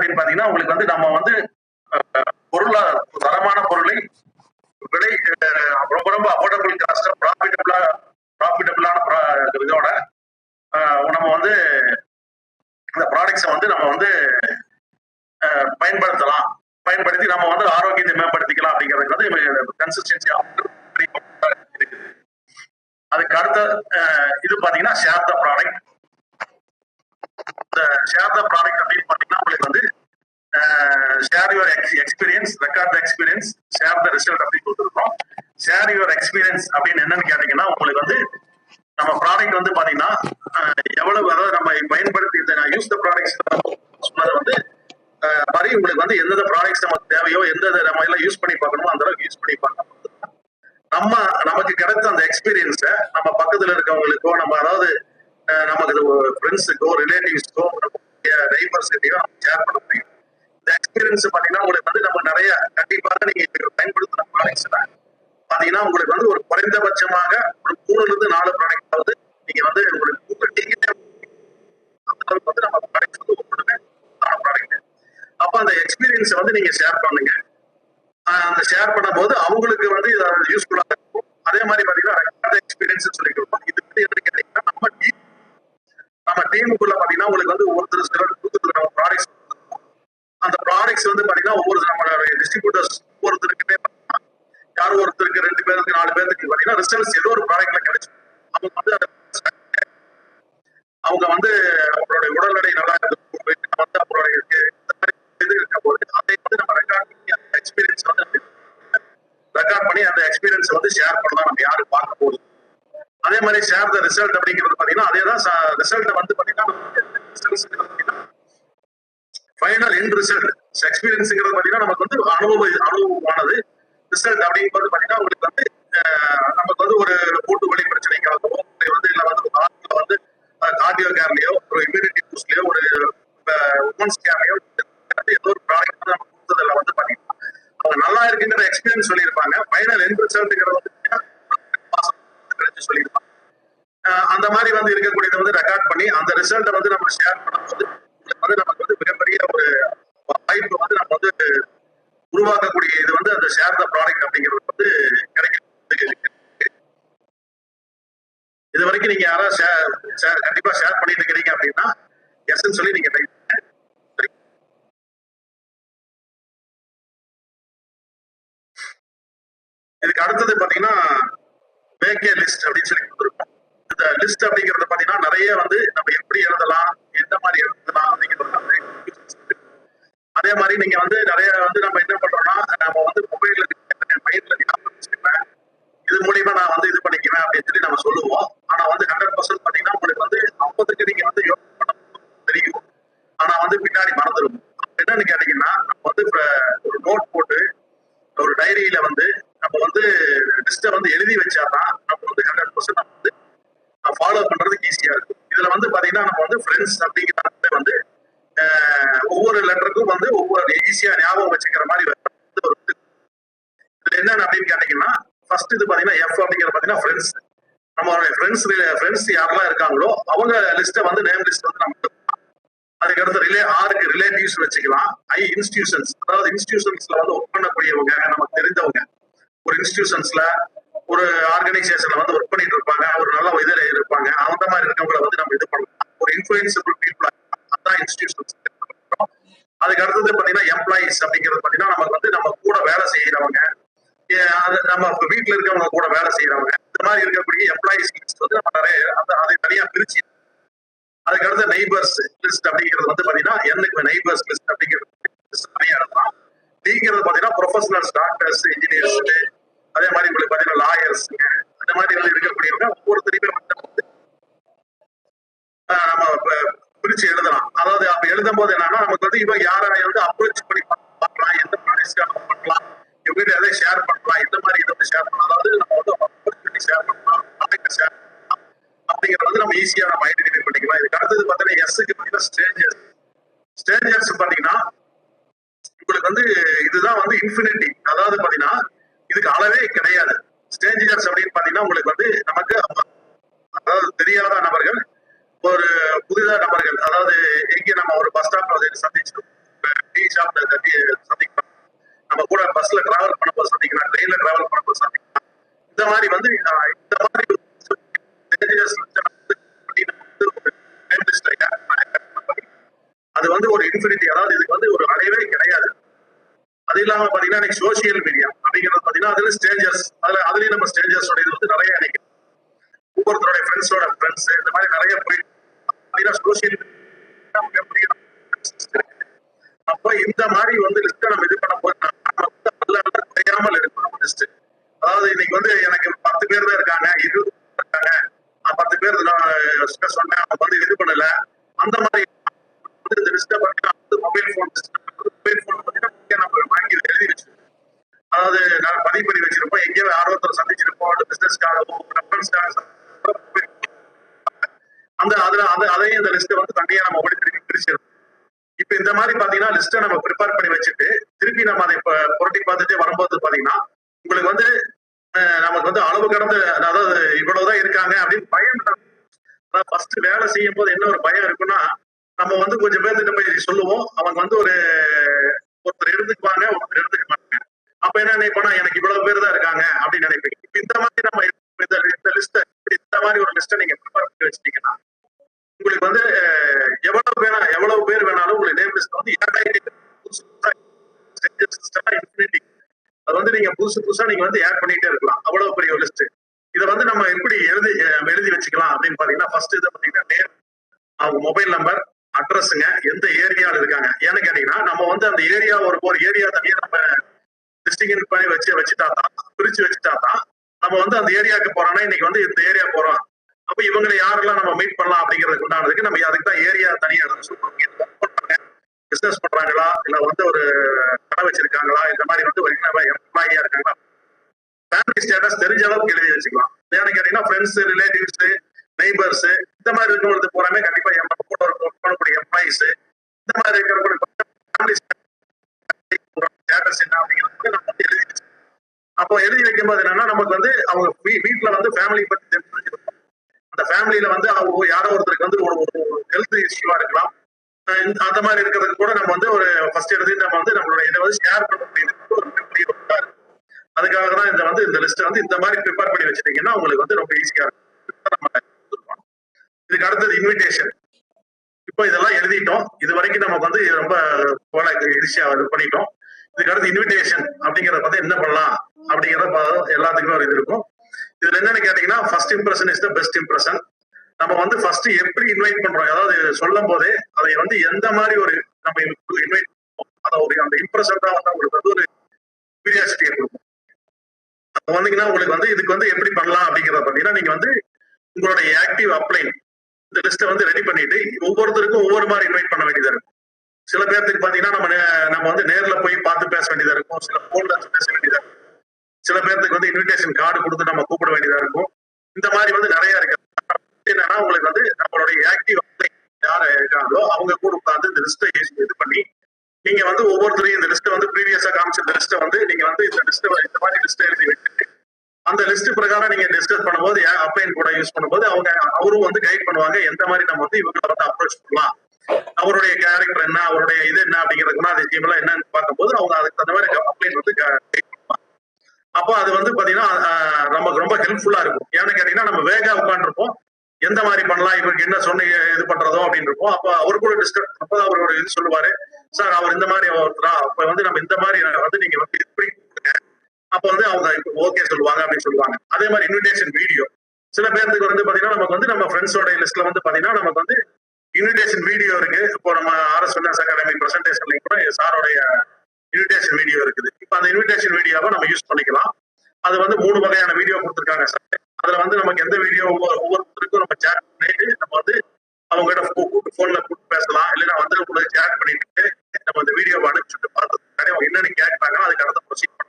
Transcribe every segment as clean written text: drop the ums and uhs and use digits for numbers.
அப்படின்னு பாத்தீங்கன்னா உங்களுக்கு வந்து நம்ம வந்து பொருளா தரமான பொருளை விலை ரொம்ப ரொம்ப அஃபோர்டபுள் காஸ்ட் ப்ராஃபிட்டபிளான இதோட நம்ம வந்து இந்த ப்ராடக்ட்ஸை வந்து நம்ம வந்து பயன்படுத்தலாம், பயன்படுத்தி நம்ம வந்து ஆரோக்கியத்தை மேம்படுத்திக்கலாம் அப்படிங்கிறது வந்து கன்சிஸ்டன்சி இருக்குது. அதுக்கு அடுத்த இது பாத்தீங்கன்னா ஷேர் த ப்ராடக்ட். இந்த ஷேர் த ப்ராடக்ட் அப்படின்னு பாத்தீங்கன்னா உங்களுக்கு வந்து share your experience, record the experience, share the result அப்படின்னு கொடுத்துருக்கோம். ஷேர் யுவர் எக்ஸ்பீரியன்ஸ் அப்படின்னு என்னன்னு கேட்டீங்கன்னா உங்களுக்கு வந்து நம்ம ப்ராடக்ட் வந்து பாத்தீங்கன்னா எவ்வளவு, அதாவது நம்ம பயன்படுத்தி யூஸ் த ப்ராடக்ட்ஸ் சொன்னது வந்து மாதிரி உங்களுக்கு வந்து எந்தெந்த ப்ராடக்ட்ஸ் நமக்கு தேவையோ எந்த நம்ம எல்லாம் யூஸ் பண்ணி பார்க்கணுமோ அந்த அளவுக்கு யூஸ் பண்ணி பார்க்கணும். நமக்கு கிடைத்த அந்த எக்ஸ்பீரியன்ஸை நம்ம பக்கத்துல இருக்கவங்களுக்கோ நம்ம அதாவது நமக்கு ஃப்ரெண்ட்ஸுக்கோ ரிலேட்டிவ்ஸ்க்கோ நெய்பர்ஸ்கிட்டயோ ஷேர் பண்ண முடியும். இந்த எக்ஸ்பீரியன்ஸ் பாத்தீங்கன்னா உங்களுக்கு வந்து நம்ம நிறைய கண்டிப்பாக நீங்க பயன்படுத்துற ப்ராடக்ட்ஸ்ல பாத்தீங்கன்னா உங்களுக்கு வந்து ஒரு குறைந்தபட்சமாக ஒரு 3-4 ப்ராடக்ட் நீங்க வந்து ஒரு அந்த அளவுக்கு வந்து நம்ம ப்ராடக்ட் வந்து ஒவ்வொருமே ப்ராடக்ட். அப்ப அந்த எக்ஸ்பீரியன்ஸை வந்து நீங்க ஷேர் பண்ணுங்க. அந்த ஷேர் பண்ணும்போது அவங்களுக்கு வந்து யூஸ்ஃபுல்லா இருக்கும். அதே மாதிரி பாத்தீங்கன்னா எக்ஸ்பீரியன்ஸ் சொல்லிட்டு இது வந்து என்ன கேட்டீங்கன்னா நம்ம டீமுக்குள்ள பாத்தீங்கன்னா உங்களுக்கு வந்து ஒவ்வொருத்தர் நம்ம ப்ராடக்ட்ஸ் அந்த ப்ராடக்ட்ஸ் வந்து பாத்தீங்கன்னா ஒவ்வொரு நம்மளோட டிஸ்ட்ரிபியூட்டர்ஸ் ஒவ்வொருத்தருக்குமே யாரும் ஒருத்தருக்கு 2 பேருக்கு 4 பேருக்கு பாத்தீங்கன்னா ரிசல்ட்ஸ் ஏதோ ஒரு ப்ராடக்ட்ல கிடைச்சு அவங்க வந்து அவங்க வந்து அவங்களுடைய உடல் எடை நல்லா இருக்கு வந்து அவங்களுடைய இந்த மாதிரி இது இருக்க போது அதை வந்து நம்ம ரெக்கார்ட் பண்ணி அந்த எக்ஸ்பீரியன்ஸ் வந்து ரெக்கார்ட் பண்ணி அந்த எக்ஸ்பீரியன்ஸ் வந்து ஷேர் பண்ணலாம். நம்ம யாரும் பார்க்க போகுது. அதே மாதிரி ஷேர் த ரிசல்ட் அப்படிங்கிறது பாத்தீங்கன்னா அதேதான் ரிசல்ட் வந்து பாத்தீங்கன்னா ஃபைனல் எண்ட் ரிசல்ட். எக்ஸ்பீரியன்ஸ்ங்கிறது பாத்தீங்கன்னா நமக்கு வந்து அனுபவமானது. ரிசல்ட் அப்படிங்கிறது பாத்தீங்கன்னா உங்களுக்கு வந்து நமக்கு வந்து ஒரு மூட்டு வலி பிரச்சனைக்காகவோ வந்து இல்ல வந்து கார்டியோ கேர்லயோ ஒரு இம்யூனிட்டி பூஸ்ட்லயோ ஒரு உமன்ஸ் கேர்லயோ ஏதோ ஒரு ப்ராடக்ட் வந்து நம்ம கொடுத்ததுல வந்து பாத்தீங்கன்னா அவங்க நல்லா இருக்குங்கிற எக்ஸ்பீரியன்ஸ் சொல்லியிருப்பாங்க. ஃபைனல் எண்ட் ரிசல்ட்ங்கிறது வந்து சொல்லியிருப்பாங்க. அந்த மாதிரி வந்து இருக்கக்கூடியதை வந்து ரெக்கார்ட் பண்ணி அந்த ரிசல்ட்டை வந்து நம்ம ஷேர் பண்ணும்போது வந்து நமக்கு வந்து மிகப்பெரிய ஒரு வாய்ப்பு வந்து நம்ம வந்து உருவாக்கக்கூடிய இது வந்து அந்த ஷேர் த ப்ராடக்ட் அப்படிங்கிறது வந்து கிடைக்கும். இது வரைக்கும் நீங்க யாராவது கண்டிப்பா ஷேர் பண்ணிட்டு இருக்கிறீங்க அப்படின்னா எஸ்ன்னு சொல்லி நீங்க இதுக்கு அடுத்தது பாத்தீங்கன்னா மேக் ஏ லிஸ்ட் அப்படின்னு சொல்லி கொடுத்துருக்கோம். இந்த லிஸ்ட் அப்படிங்கறது பாத்தீங்கன்னா நிறைய வந்து நம்ம எப்படி எழுதலாம், எந்த மாதிரி எழுதலாம் அப்படிங்கிறது. அதே மாதிரி நீங்க வந்து நிறைய வந்து நம்ம என்ன பண்றோம்னா நம்ம வந்து மொபைல்ல மைண்ட்ல வச்சுக்கிறேன், இது மூலியமா நான் வந்து இது பண்ணிக்கிறேன் அப்படின்னு சொல்லி நம்ம சொல்லுவோம். ஆனா வந்து 100% பாத்தீங்கன்னா உங்களுக்கு வந்து 50க்கு நீங்க வந்து தெரியும், ஆனா வந்து பின்னாடி மறந்துடும். என்னன்னு கேட்டீங்கன்னா நம்ம வந்து ஒரு நோட் போட்டு ஒரு டைரியில வந்து நம்ம வந்து லிஸ்ட்டை வந்து எழுதி வச்சாதான் நம்ம வந்து 100% நம்ம வந்து ஃபாலோ பண்றதுக்கு ஈஸியா இருக்கும். இதுல வந்து பாத்தீங்கன்னா நம்ம வந்து ஃப்ரெண்ட்ஸ் அப்படிங்கிற வந்து ஒவ்வொரு லெட்டருக்கும் வந்து ஒவ்வொரு ஈஸியா ஞாபகம் வச்சுக்கிற மாதிரி இதுல என்ன அப்படின்னு கேட்டீங்கன்னா ஃபர்ஸ்ட் இது பாத்தீங்கன்னா எஃப் அப்படிங்கிற பாத்தீங்கன்னா ஃப்ரெண்ட்ஸ். நம்மளுடைய ஃப்ரெண்ட்ஸ் யாரெல்லாம் இருக்காங்களோ அவங்க லிஸ்ட்டை வந்து நேம் லிஸ்ட் வந்து நம்ம அதுக்கடுத்து ஆருக்கு ரிலேட்டிவ்ஸ் வச்சுக்கலாம். இன்ஸ்டிடியூஷன்ஸ், அதாவது இன்ஸ்டிடியூஷன்ஸ்ல வந்து ஒர்க் பண்ணக்கூடியவங்க நமக்கு தெரிந்தவங்க, ஒரு இன்ஸ்டிடியூஷன்ஸ்ல ஒரு ஆர்கனைசேஷன்ல வந்து ஒர்க் பண்ணிட்டு இருப்பாங்க, ஒரு நல்ல இதுல இருப்பாங்க, அந்த மாதிரி இருக்கவங்களை வந்து நம்ம இது பண்ணலாம். ஒரு இன்ஃபுளுன்சிபிள் பீப்புள், அதான் இன்ஸ்டிடியூஷன்ஸ். அதுக்கு அடுத்தது பாத்தீங்கன்னா எம்ப்ளாயிஸ் அப்படிங்கிறது பாத்தீங்கன்னா நமக்கு வந்து நம்ம கூட வேலை செய்யறவங்க, நம்ம வீட்டுல இருக்கவங்க கூட வேலை செய்யறவங்க, இந்த மாதிரி இருக்கக்கூடிய எம்ப்ளாயிஸ் லிஸ்ட் வந்து நம்ம நிறைய அதை தனியா பிரிச்சு. அதுக்கு அடுத்த நெய்பர்ஸ் லிஸ்ட் அப்படிங்கிறது வந்து பாத்தீங்கன்னா எனக்கு நெய்பர்ஸ் லிஸ்ட் அப்படிங்கிறது தனியா இருக்கலாம். டிங்கிறது பாத்தீங்கன்னா ப்ரொஃபஷனல்ஸ், டாக்டர்ஸ், இன்ஜினியர்ஸ், அதே மாதிரி உங்களுக்கு பாத்தீங்கன்னா லாயர்ஸ், அந்த மாதிரி வந்து இருக்கக்கூடியவங்க ஒவ்வொருத்தரையுமே வந்து நம்ம பிரிச்சு எழுதலாம். அதாவது அப்ப எழுதும் போது என்னன்னா நமக்கு வந்து இவங்க யாரை வந்து அப்ரோச் பண்ணி பார்க்கலாம், எந்த ப்ராடக்ட்ஸ் பண்ணலாம், இவங்க எதை ஷேர் பண்ணலாம், இந்த மாதிரி இதை வந்து ஷேர் பண்ணலாம், அதாவது நம்ம வந்து அப்ரோச் பண்ணி ஷேர் பண்ணலாம், ப்ராடக்ட் ஷேர் பண்ணலாம் அப்படிங்கிறத வந்து நம்ம ஈஸியா நம்ம ஐடென்டிஃபை பண்ணிக்கலாம். இதுக்கு அடுத்தது பாத்தீங்கன்னா எஸ்க்கு பாத்தீங்கன்னா ஸ்ட்ரேஞ்சர்ஸ் பாத்தீங்கன்னா உங்களுக்கு வந்து இதுதான் வந்து இன்ஃபினிட்டி, அதாவது பாத்தீங்கன்னா இதுக்கு அளவே கிடையாது. ஸ்ட்ரேஞ்சர்ஸ் அப்படின்னு பாத்தீங்கன்னா உங்களுக்கு வந்து நமக்கு அதாவது தெரியாத நபர்கள், ஒரு புதிதா நபர்கள், அதாவது எங்க நம்ம ஒரு பஸ் ஸ்டாப்ல வந்து சந்திச்சிடும், மாதிரி வந்து இந்த மாதிரி அது வந்து ஒரு இன்ஃபினிட்டி, அதாவது இதுக்கு வந்து ஒரு அளவே கிடையாது. அது இல்லாம பாத்தீங்கன்னா சோசியல் மீடியா அப்படிங்கிறது பாத்தீங்கன்னா அதுல ஸ்டேஜஸ், அதுலயும் நம்ம ஸ்டேஜஸோட இது வந்து நிறைய நினைக்கிறோம். ஒவ்வொருத்தருடைய ஃப்ரெண்ட்ஸோட ஃப்ரெண்ட்ஸ் இந்த மாதிரி நிறைய போயிட்டு சோசியல் அப்ப இந்த மாதிரி வந்து லிஸ்ட் நம்ம இது பண்ண போது தெரியாமல் இருக்கணும் லிஸ்ட். அதாவது இன்னைக்கு வந்து எனக்கு 10 பேர் தான் இருக்காங்க, 20 இருக்காங்க, 10 பேர் நான் சொன்னேன் அவங்க வந்து இது பண்ணல, அந்த மாதிரி இந்த லிஸ்ட மொபைல் போன் நம்ம வாங்கி எழுதி வச்சிருக்கோம். அதாவது நான் பதிவு பண்ணி வச்சிருப்போம், எங்கேயோ ஆர்வத்தை சந்திச்சிருப்போம், பிசினஸ்க்காகவோ ரெஃபரன்ஸ்க்காக அந்த அதையும் இந்த லிஸ்ட் வந்து தனியா நம்ம திருப்பி பிரிச்சிருக்கோம். இப்ப இந்த மாதிரி பாத்தீங்கன்னா லிஸ்ட நம்ம ப்ரிப்பேர் பண்ணி வச்சுட்டு திருப்பி நம்ம அதை புரட்டி பார்த்துட்டே வரும்போது பாத்தீங்கன்னா உங்களுக்கு வந்து நமக்கு வந்து அளவு கடந்த, அதாவது இவ்வளவுதான் இருக்காங்க அப்படின்னு பயம். ஃபர்ஸ்ட் வேலை செய்யும் போது என்ன ஒரு பயம் இருக்குன்னா, நம்ம வந்து கொஞ்சம் பேர்கிட்ட போய் சொல்லுவோம், அவங்க வந்து ஒருத்தர் எடுத்துக்குவாங்க, ஒருத்தர் எடுத்துக்க மாட்டாங்க. அப்ப என்ன நினைப்போனா எனக்கு இவ்வளவு பேர் தான் இருக்காங்க அப்படின்னு நினைப்பீங்க. இப்ப இந்த மாதிரி நம்ம இந்த லிஸ்ட இந்த மாதிரி ஒரு லிஸ்ட நீங்க ப்ரிப்பேர் பண்ணி வச்சிட்டீங்கன்னா உங்களுக்கு வந்து எவ்வளவு பேர் வேணாலும் உங்களுக்கு நேம் லிஸ்ட் வந்து அது வந்து நீங்க புதுசா நீங்க வந்து ஆட் பண்ணிட்டே இருக்கலாம். அவ்வளவு பெரிய ஒரு லிஸ்ட். இதை வந்து நம்ம எப்படி எழுதி வச்சுக்கலாம் அப்படின்னு பாத்தீங்கன்னா ஃபர்ஸ்ட் இதை பாத்தீங்கன்னா நேம், அவங்க மொபைல் நம்பர், அட்ரஸுங்க, எந்த ஏரியால இருக்காங்க. ஏன்னு கேட்டீங்கன்னா நம்ம வந்து அந்த ஏரியா ஒரு ஏரியா தனியா நம்ம டிஸ்டிங் பண்ணி வச்சுட்டா தான், பிரிச்சு வச்சுட்டா தான் நம்ம வந்து அந்த ஏரியாவுக்கு போறோம்னா இன்னைக்கு வந்து இந்த ஏரியா போறோம், அப்ப இவங்களை யாரெல்லாம் நம்ம மீட் பண்ணலாம் அப்படிங்கிறதுக்கு உண்டானதுக்கு நம்ம அதுக்கு தான் ஏரியா தனியா பிசினஸ் பண்றாங்களா, இல்ல வந்து ஒரு கடை வச்சிருக்காங்களா, இந்த மாதிரி வந்து எம்ப்ளாயியா இருக்காங்களா, ஃபேமிலி ஸ்டேட்டஸ் தெரிஞ்ச அளவுக்கு எழுதி வச்சுக்கலாம். ஏன்னு கேட்டீங்கன்னா ஃப்ரெண்ட்ஸ், ரிலேட்டிவ்ஸ், நெய்பர்ஸ் இந்த மாதிரி இருக்கிறவங்களுக்கு பூராமே கண்டிப்பா கூட இருக்கக்கூடிய எம்ப்ளாயிஸ் இந்த மாதிரி இருக்கிறவங்களுக்கு ஃபேமிலி ஸ்டேட்டஸ் என்ன அப்படிங்கிறது நம்ம வந்து எழுதி வச்சுக்கலாம். அப்போ எழுதி வைக்கும்போது என்னன்னா நமக்கு வந்து அவங்க வீட்டுல வந்து ஃபேமிலி பத்தி தெரிஞ்சிருக்கும். அந்த ஃபேமிலியில வந்து அவங்க யாரோ ஒருத்தருக்கு வந்து ஒரு ஹெல்த் இஷ்யூவா இருக்கலாம். அந்த மாதிரி இருக்கிறதுக்கு கூட நம்ம வந்து ஒரு ஃபர்ஸ்ட் எடுத்து நம்ம வந்து நம்மளோட இதை வந்து ஷேர் பண்ண முடியுது. அதுக்காக தான் இந்த லிஸ்ட் வந்து இந்த மாதிரி ப்ரிப்பேர் பண்ணி வச்சிட்டீங்கன்னா உங்களுக்கு வந்து ரொம்ப ஈஸியா இருக்கும். இதுக்கு அடுத்தது இன்விடேஷன். இப்போ இதெல்லாம் எழுதிட்டோம், இது வரைக்கும் நமக்கு வந்து ரொம்ப ஈஸியா இது பண்ணிட்டோம். இதுக்கு அடுத்து இன்விடேஷன் அப்படிங்கறத பார்த்து என்ன பண்ணலாம் அப்படிங்கறத எல்லாத்துக்குமே ஒரு இது இருக்கும். இதுல என்னன்னு கேட்டீங்கன்னா first impression is the best impression. நம்ம வந்து ஃபர்ஸ்ட் எப்படி இன்வைட் பண்றோம், அதாவது சொல்லும் போதே அதை வந்து எந்த மாதிரி ஒரு நம்ம இன்வைட் பண்ணோம் அந்த இம்ப்ரெஷன் தான் வந்து உங்களுக்கு வந்து ஒரு கியூரியாசிட்டியை கொடுக்கும். அப்போ வந்தீங்கன்னா உங்களுக்கு வந்து இதுக்கு வந்து எப்படி பண்ணலாம் அப்படிங்கறத பாத்தீங்கன்னா நீங்க வந்து உங்களுடைய ஆக்டிவ் அப்ளைன் இந்த லிஸ்ட்டை வந்து ரெடி பண்ணிட்டு ஒவ்வொருத்தருக்கும் ஒவ்வொரு மாதிரி இன்வைட் பண்ண வேண்டியதா இருக்கும். சில பேர்த்துக்கு பாத்தீங்கன்னா நம்ம வந்து நேர்ல போய் பார்த்து பேச வேண்டியதா இருக்கும், சில போன்ல பேச வேண்டியதா இருக்கும், சில பேர்த்துக்கு வந்து இன்விடேஷன் கார்டு கொடுத்து நம்ம கூப்பிட வேண்டியதா இருக்கும். இந்த மாதிரி வந்து நிறைய இருக்கு. என்னன்னா உங்களுக்கு வந்து நம்மளுடைய ஆக்டிவ் யார் இருக்காங்களோ அவங்க கூட உட்கார்ந்து இந்த லிஸ்ட்டை இது பண்ணி நீங்க வந்து ஒவ்வொருத்தரையும் இந்த லிஸ்ட்டை வந்து ப்ரீவியஸா காமிச்ச இந்த லிஸ்ட்டை வந்து நீங்க வந்து இந்த மாதிரி லிஸ்ட்டை எழுதி வச்சுட்டு அந்த லிஸ்ட் பிரகாரம் நீங்க டிஸ்கஸ் பண்ணும்போது அப்ளைன் கூட யூஸ் பண்ணும்போது அவரும் வந்து கைட் பண்ணுவாங்க எந்த மாதிரி நம்ம வந்து இவங்களை வந்து அப்ரோச் பண்ணலாம், அவருடைய கேரக்டர் என்ன, அவருடைய இது என்ன அப்படிங்கிறதுனா அது எல்லாம் என்னன்னு பார்க்கும்போது அவங்க அதுக்கு தகுந்த மாதிரி அப்ளைன் வந்து கைட் பண்ணுவாங்க. அப்போ அது வந்து பாத்தீங்கன்னா நமக்கு ரொம்ப ஹெல்ப்ஃபுல்லா இருக்கும். ஏன்னு கேட்டீங்கன்னா நம்ம வேகா உட்காந்துருப்போம், எந்த மாதிரி பண்ணலாம், இவருக்கு என்ன சொன்ன இது பண்றதோ அப்படின்னு இருக்கும். அப்போ அவரு கூட டிஸ்கஸ் பண்ணும்போது அவரோட இது சொல்லுவாரு, சார் அவர் இந்த மாதிரி ஒருத்தரா, அப்ப வந்து நம்ம இந்த மாதிரி வந்து நீங்க வந்து இப்படி அப்ப வந்து அவங்க ஓகே சொல்லுவாங்க அப்படின்னு சொல்லுவாங்க. அதே மாதிரி இன்விடேஷன் வீடியோ சில பேருக்கு வந்து பாத்தீங்கன்னா நமக்கு வந்து நம்ம ஃப்ரெண்ட்ஸோட லிஸ்ட்ல வந்து பாத்தீங்கன்னா நமக்கு வந்து இன்விடேஷன் வீடியோ இருக்கு. இப்போ நம்ம RS ஃபிட்னஸ் அகாடமி பிரசன்டேஷன்லயும் கூட சாரோடைய இன்விடேஷன் வீடியோ இருக்குது. இப்ப அந்த இன்விடேஷன் வீடியோவை நம்ம யூஸ் பண்ணிக்கலாம். அது வந்து 3 வகையான வீடியோ கொடுத்துருக்காங்க சார். அதுல வந்து நமக்கு எந்த வீடியோ ஒவ்வொருத்தருக்கும் நம்ம சேட் பண்ணிட்டு நம்ம வந்து அவங்க கிட்ட கூப்பிட்டு போன்ல கூப்பிட்டு பேசலாம், இல்லைன்னா வந்து கூட சேட் பண்ணிட்டு நம்ம இந்த வீடியோவை அனுப்பிச்சுட்டு பார்த்து அவங்க என்னன்னு கேட்கறாங்க அதுக்கு அடுத்த ப்ரொசீட் பண்ண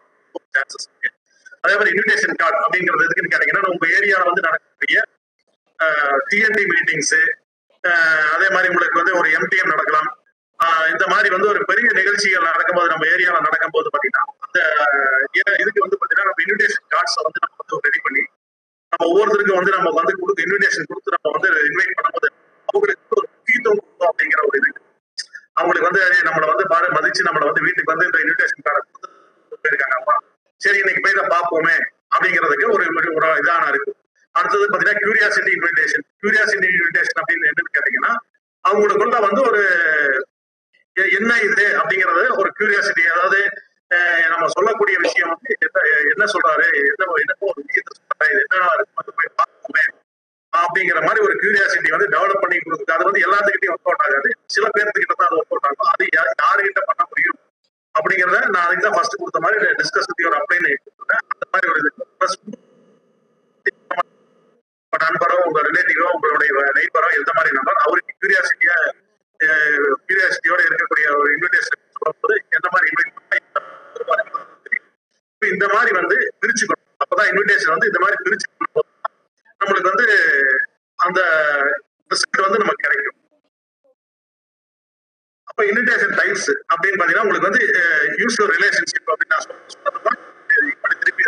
சான்சஸ் இருக்கு. அதே மாதிரி இன்விடேஷன் கார்டு அப்படிங்கிறது எதுக்குன்னு கேட்டீங்கன்னா உங்க ஏரியாவில் வந்து நடக்கக்கூடிய TNT மீட்டிங்ஸ், அதே மாதிரி உங்களுக்கு வந்து ஒரு MTM நடக்கலாம், இந்த மாதிரி வந்து ஒரு பெரிய நிகழ்ச்சிகள் நடக்கும்போது நம்ம ஏரியாவில் நடக்கும்போது பாத்தீங்கன்னா அந்த இதுக்கு வந்து பாத்தீங்கன்னா நம்ம இன்விடேஷன் கார்ட்ஸை வந்து நம்ம வந்து ரெடி பண்ணி நம்ம ஒவ்வொருத்தருக்கும் வந்து நம்ம வந்து கொடுத்து இன்விடேஷன் கொடுத்து நம்ம வந்து இன்வைட் பண்ணும்போது அவங்களுக்கு ஒரு முக்கியத்துவம் கொடுத்தோம் அப்படிங்கிற ஒரு இது அவங்களுக்கு வந்து நம்மளை வந்து மதிச்சு நம்மளை வந்து வீட்டுக்கு வந்து இந்த இன்விடேஷன் கார்டை கொடுத்து போயிருக்காங்க. அப்பா சரி இன்னைக்கு போய் தான் பார்ப்போமே அப்படிங்கிறதுக்கு ஒரு ஒரு இதான இருக்கு. அடுத்தது பாத்தீங்கன்னா கியூரியாசிட்டி இன்விடேஷன். கியூரியாசிட்டி இன்விடேஷன் அப்படின்னு என்னன்னு கேட்டீங்கன்னா, அவங்களுக்குள்ள வந்து ஒரு என்ன இது அப்படிங்கறது ஒரு கியூரியாசிட்டி, அதாவது நம்ம சொல்லக்கூடிய விஷயம் வந்து என்ன சொல்றாரு, என்னமோ ஒரு விஷயத்த சொல்றாரு, இது என்ன வந்து போய் பார்ப்போமே அப்படிங்கிற மாதிரி ஒரு கியூரியாசிட்டி வந்து டெவலப் பண்ணி கொடுக்குது. அது வந்து எல்லாத்துக்கிட்டையும் ஒர்க் அவுட் ஆகாது, சில பேர்த்துக்கிட்ட தான் அது ஒர்க் அவுட் ஆகும். அது யாருகிட்ட பண்ண முடியும் அப்படிங்கிறத நான் அதுக்கு தான் ஃபர்ஸ்ட் கொடுத்த மாதிரி டிஸ்கஸ் வித் யுவர் அப்ளைன்னு கொடுத்துருக்கேன். அந்த மாதிரி ஒரு இது நண்பரோ உங்க ரிலேட்டிவோ உங்களுடைய நெய்பரோ எந்த மாதிரி நம்பர் அவருக்கு கியூரியாசிட்டியோட இருக்கக்கூடிய ஒரு இன்விடேஷன் சொல்லும்போது எந்த மாதிரி இன்வைட் இந்த மாதிரி வந்து பிரிச்சுக்கணும். அப்பதான் இன்விடேஷன் வந்து இந்த மாதிரி பிரிச்சு நம்மளுக்கு வந்து அந்த ரிசல்ட் வந்து நமக்கு கிடைக்கும். அப்ப இன்விடேஷன் டைப்ஸ் அப்படின்னு பாத்தீங்கன்னா உங்களுக்கு வந்து யூஸ்வல் ரிலேஷன்ஷிப் அப்படின்னு நான் சொன்னதுதான் திருப்பி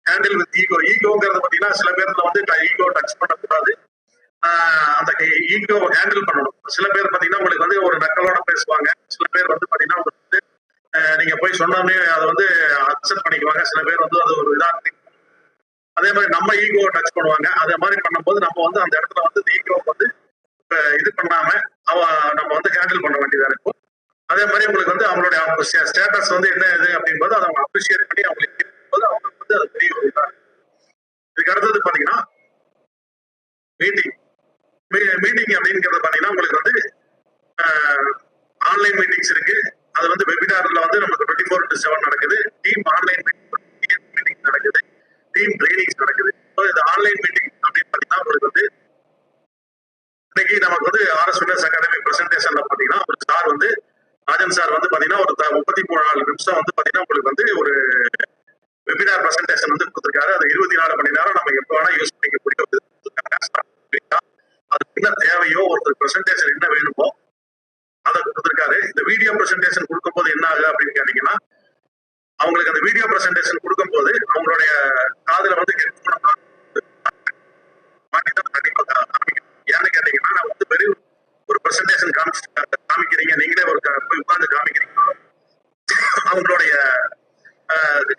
ஹேண்டில் வித் ஈகோ. ஈகோங்கிறது பாத்தீங்கன்னா சில பேர்ல வந்து ஈகோ டச் பண்ணக்கூடாது, அந்த ஈகோ ஹேண்டில் பண்ணணும். சில பேர் பாத்தீங்கன்னா உங்களுக்கு வந்து ஒரு நக்கலோட பேசுவாங்க, சில பேர் வந்து பாத்தீங்கன்னா உங்களுக்கு வந்து நீங்க போய் சொன்னோடனே அதை வந்து அக்செப்ட் பண்ணிக்குவாங்க, சில பேர் வந்து அது ஒரு இதா. அதே மாதிரி நம்ம ஈகோ டச் பண்ணுவாங்க. அதே மாதிரி பண்ணும்போது நம்ம வந்து அந்த இடத்துல வந்து ஈகோ வந்து இது பண்ணாம நம்ம வந்து ஹேண்டில் பண்ண வேண்டியதா இருக்கும். அதே மாதிரி உங்களுக்கு வந்து அவங்களுடைய ஸ்டேட்டஸ் வந்து என்ன இது அப்படின்போது அதை அவங்க அப்ரிஷியேட் பண்ணி அவங்களுக்கு அவங்களுக்கு வந்து அது பெரிய ஒரு இதா. இதுக்கு அடுத்தது பாத்தீங்கன்னா மீட்டிங். மீட்டிங் அப்படிங்கிறது பாத்தீங்கன்னா உங்களுக்கு வந்து ஆன்லைன் மீட்டிங்ஸ் இருக்கு, அது வந்து வெபினார்ல வந்து நமக்கு 24/7 நடக்குது. டீம் ஆன்லைன் மீட்டிங் நடக்குது, டீம் ட்ரைனிங்ஸ் நடக்குது. இது ஆன்லைன் மீட்டிங் அப்படின்னு பாத்தீங்கன்னா உங்களுக்கு வந்து இன்னைக்கு நமக்கு வந்து RS Fitness Academy பிரசன்டேஷன்ல பாத்தீங்கன்னா ஒரு சார் வந்து ராஜன் சார் வந்து பாத்தீங்கன்னா ஒரு 34 நிமிஷம் வந்து பாத்தீங்கன்னா உங்களுக்கு வந்து ஒரு வெபினார் பிரசன்டேஷன் வந்து கொடுத்திருக்காரு. அது 24 மணி நேரம் நம்ம எப்ப வேணா யூஸ் பண்ணிக்கக்கூடிய அது என்ன தேவையோ ஒருத்தர் பிரசன்டேஷன் என்ன வேணுமோ அதை கொடுத்திருக்காரு. இந்த வீடியோ பிரசன்டேஷன் கொடுக்கும் போது என்ன ஆகுது அப்படின்னு கேட்டீங்கன்னா, அவங்களுக்கு அந்த வீடியோ பிரசன்டேஷன் கொடுக்கும் போது அவங்களுடைய காதுல வந்து ஏன்னு கேட்டீங்கன்னா, நான் வந்து வெறும் ஒரு பிரசன்டேஷன் காமிக்கிறீங்க, நீங்களே ஒரு உட்கார்ந்து காமிக்கிறீங்க, அவங்களுடைய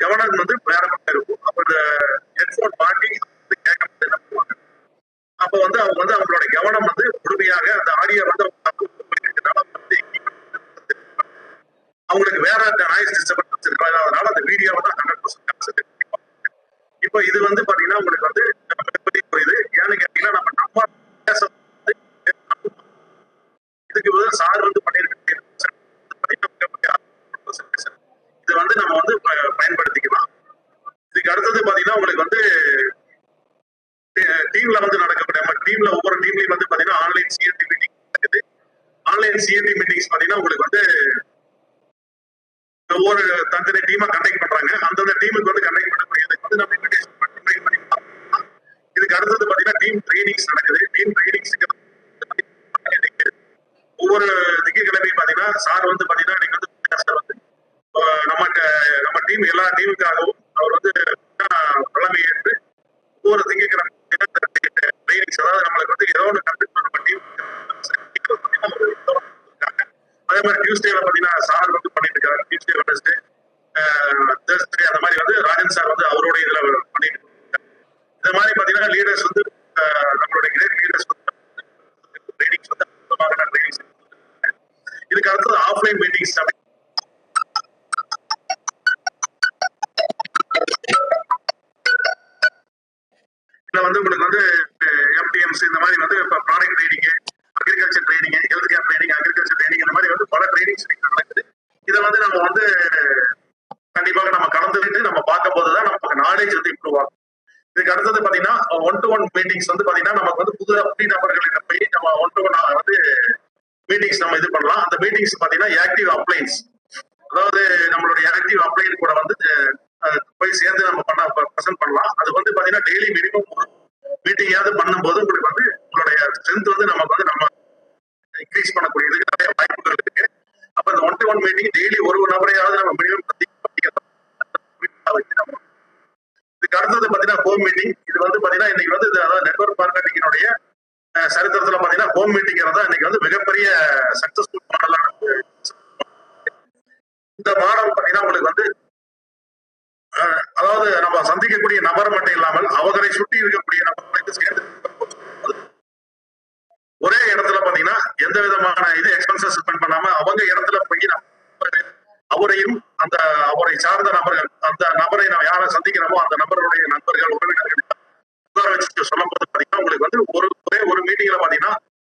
கவனம் வந்து வேற பக்கம் இருக்கும். அப்ப இந்த ஹெட்போன் மாட்டி கேட்க என்ன பண்ணுவாங்க, அப்ப வந்து அவங்க வந்து அவங்களுடைய கவனம் வந்து முழுமையாக அந்த ஆடியோ வந்து அவங்களுக்கு வேற நாய்ஸ் டிஸ்டர்பன்ஸ் இருக்காது. அதனால அந்த வீடியோ வந்து 100% கான்சென்ட்ரேட் பண்ணிப்பாங்க. இப்போ இது வந்து பாத்தீங்கன்னா உங்களுக்கு வந்து புரியுது. ஏன்னு கேட்டீங்கன்னா நம்ம இதுக்கு வந்து சார் வந்து பண்ணிருக்க இது வந்து நம்ம வந்து பயன்படுத்திக்கலாம். இதுக்கு அடுத்தது பாத்தீங்கன்னா உங்களுக்கு வந்து டீம்ல வந்து நடக்கக்கூடிய நம்ம டீம்ல ஒவ்வொரு டீம்லயும் வந்து பாத்தீங்கன்னா ஆன்லைன் சிஎன்டி மீட்டிங் நடக்குது. ஆன்லைன் சிஎன்டி மீட்டிங்ஸ் பாத்தீங்கன்னா உங்களுக்கு வந்து ஒவ்வொரு தனித்தனி டீமா கண்டக்ட் பண்றாங்க. அந்தந்த டீமுக்கு வந்து கண்டக்ட் பண்ணக்கூடியது வந்து நம்ம இன்விடேஷன் பண்ணி இதுக்கு அடுத்தது பாத்தீங்கன்னா டீம் ட்ரைனிங்ஸ் நடக்குது. டீம் ட்ரைனிங்ஸ் ஒவ்வொரு திங்கட்கிழமையும் பாத்தீங்கன்னா சார் வந்து பாத்தீங்கன்னா இன்னைக்கு வந்து நம்ம டீம் எல்லா டீமுக்காகவும் அவர் வந்து தலைமை ஏற்று ஒவ்வொரு திங்கட்கிழமை ட்ரைனிங்ஸ், அதாவது நம்மளுக்கு வந்து ஏதோ ஒன்று கண்டக்ட் பண்ண டீம். அதே மாதிரி டியூஸ்டேல பாத்தீங்கன்னா சார் வந்து பண்ணிட்டு இருக்காரு. டியூஸ்டே வெட்னஸ்டே தேர்ஸ்டே அந்த மாதிரி வந்து ராஜன் சார் வந்து அவரோட இதுல பண்ணிட்டு இருக்காரு. இந்த மாதிரி பாத்தீங்கன்னா லீடர்ஸ் வந்து நம்மளுடைய கிரேட் லீடர்ஸ் ட்ரைனிங்ஸ் வந்து ட்ரைனிங்ஸ். இதுக்கு அடுத்தது ஆஃப்லைன் மீட்டிங்ஸ். இதுல வந்து உங்களுக்கு வந்து எம்டிஎம்ஸ் இந்த மாதிரி வந்து இப்போ product training, agriculture training, health care training, agriculture training இந்த மாதிரி வந்து பல ட்ரைனிங்ஸ் நடக்குது. இதை வந்து நம்ம வந்து கண்டிப்பாக நம்ம கலந்துக்கிட்டு நம்ம பார்க்கும் போதுதான் நமக்கு நாலேஜ் வந்து இம்ப்ரூவ் ஆகும். இதுக்கு அடுத்தது பாத்தீங்கன்னா 1-to-1 மீட்டிங்ஸ் வந்து பாத்தீங்கன்னா நமக்கு வந்து புது நபர்களிட்ட போய் நம்ம 1-to-1 வந்து மீட்டிங்ஸ் நம்ம இது பண்ணலாம். அந்த மீட்டிங்ஸ் பாத்தீங்கன்னா ஆக்டிவ் அப்ளைன்ஸ், அதாவது நம்மளுடைய ஆக்டிவ் அப்ளைன் கூட வந்து போய் சேர்ந்து நம்ம ப்ரெசென்ட் பண்ணலாம். அது வந்து பாத்தீங்கன்னா டெய்லி மினிமம் ஒரு மீட்டிங்காவது பண்ணும்போது உங்களுக்கு வந்து உங்களுடைய ஸ்ட்ரென்த் வந்து நமக்கு வந்து நம்ம இன்க்ரீஸ் பண்ணக்கூடியதுக்கு நிறைய வாய்ப்புகள் இருக்கு. அப்ப இந்த 1-to-1 மீட்டிங் டெய்லி ஒரு நபரையாவது நம்ம மினிமம் இதுக்கு அடுத்தது பாத்தீங்கன்னா ஹோம் மீட்டிங். இது வந்து பாத்தீங்கன்னா இன்னைக்கு வந்து அதாவது நெட்வொர்க் மார்க்கெட்டிங்கினுடைய சரித்திரத்துல பாத்தீங்கன்னா ஹோம் மீட்டிங் தான் இன்னைக்கு வந்து மிகப்பெரிய சக்சஸ்ஃபுல் மாடலா இந்த மாடல் பாத்தீங்கன்னா உங்களுக்கு வந்து அதாவது நம்ம சந்திக்கக்கூடிய நபர் மட்டும் இல்லாமல் அவரை சுற்றி இருக்கக்கூடிய நபர்களுக்கு சேர்ந்து ஒரே இடத்துல பாத்தீங்கன்னா எந்த விதமான இது எக்ஸ்பென்சஸ் ஸ்பெண்ட் பண்ணாம அவங்க இடத்துல போய் அவரையும் அந்த அவரை சார்ந்த நபர்கள் அந்த நபரை நம்ம யாரை சந்திக்கிறோமோ அந்த நபருடைய நண்பர்கள் உறவினர்கள் உட்கார வச்சு சொல்லும் போது பாத்தீங்கன்னா உங்களுக்கு வந்து ஒரே ஒரு மீட்டிங்ல பாத்தீங்கன்னா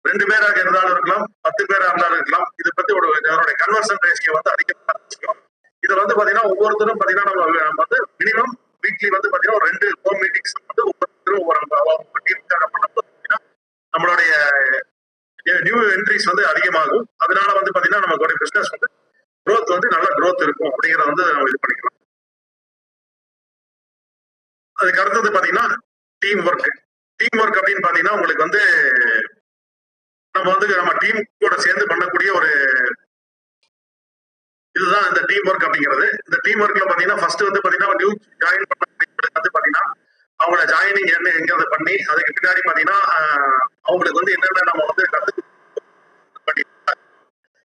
2 பேராக இருந்தாலும் இருக்கலாம் 10 பேரா இருந்தாலும் இருக்கலாம். இதை பத்தி அவருடைய கன்வர்சன் ரேஷியோ வந்து அதிகமாக வச்சுக்கணும். இது வந்து பாத்தீங்கன்னா ஒவ்வொருத்தரும் பாத்தீங்கன்னா நம்ம வந்து மினிமம் வீக்லி வந்து பாத்தீங்கன்னா ஒரு 2 ஹோம் மீட்டிங்ஸ் வந்து ஒவ்வொருத்தரும் ஒவ்வொரு டீமுக்காக பண்ண நம்மளுடைய நியூ என்ட்ரிஸ் வந்து அதிகமாகும். அதனால வந்து பாத்தீங்கன்னா நமக்கு பிசினஸ் வந்து growth வந்து நல்ல growth இருக்கும் அப்படிங்கறத வந்து நம்ம இது பண்ணிக்கலாம். அதுக்கு அடுத்தது பாத்தீங்கன்னா டீம் ஒர்க் அப்படின்னு பாத்தீங்கன்னா உங்களுக்கு வந்து நம்ம டீம் கூட சேர்ந்து பண்ணக்கூடிய ஒரு இதுதான் இந்த டீம் ஒர்க் அப்படிங்கிறது. இந்த டீம் ஒர்க்ல பாத்தீங்கன்னா ஃபர்ஸ்ட் வந்து பாத்தீங்கன்னா நியூ ஜாயின் பண்ண வந்து பாத்தீங்கன்னா அவங்களோட ஜாயினிங் எங்கிறத பண்ணி அதுக்கு பின்னாடி பாத்தீங்கன்னா அவங்களுக்கு வந்து என்னென்ன நம்ம வந்து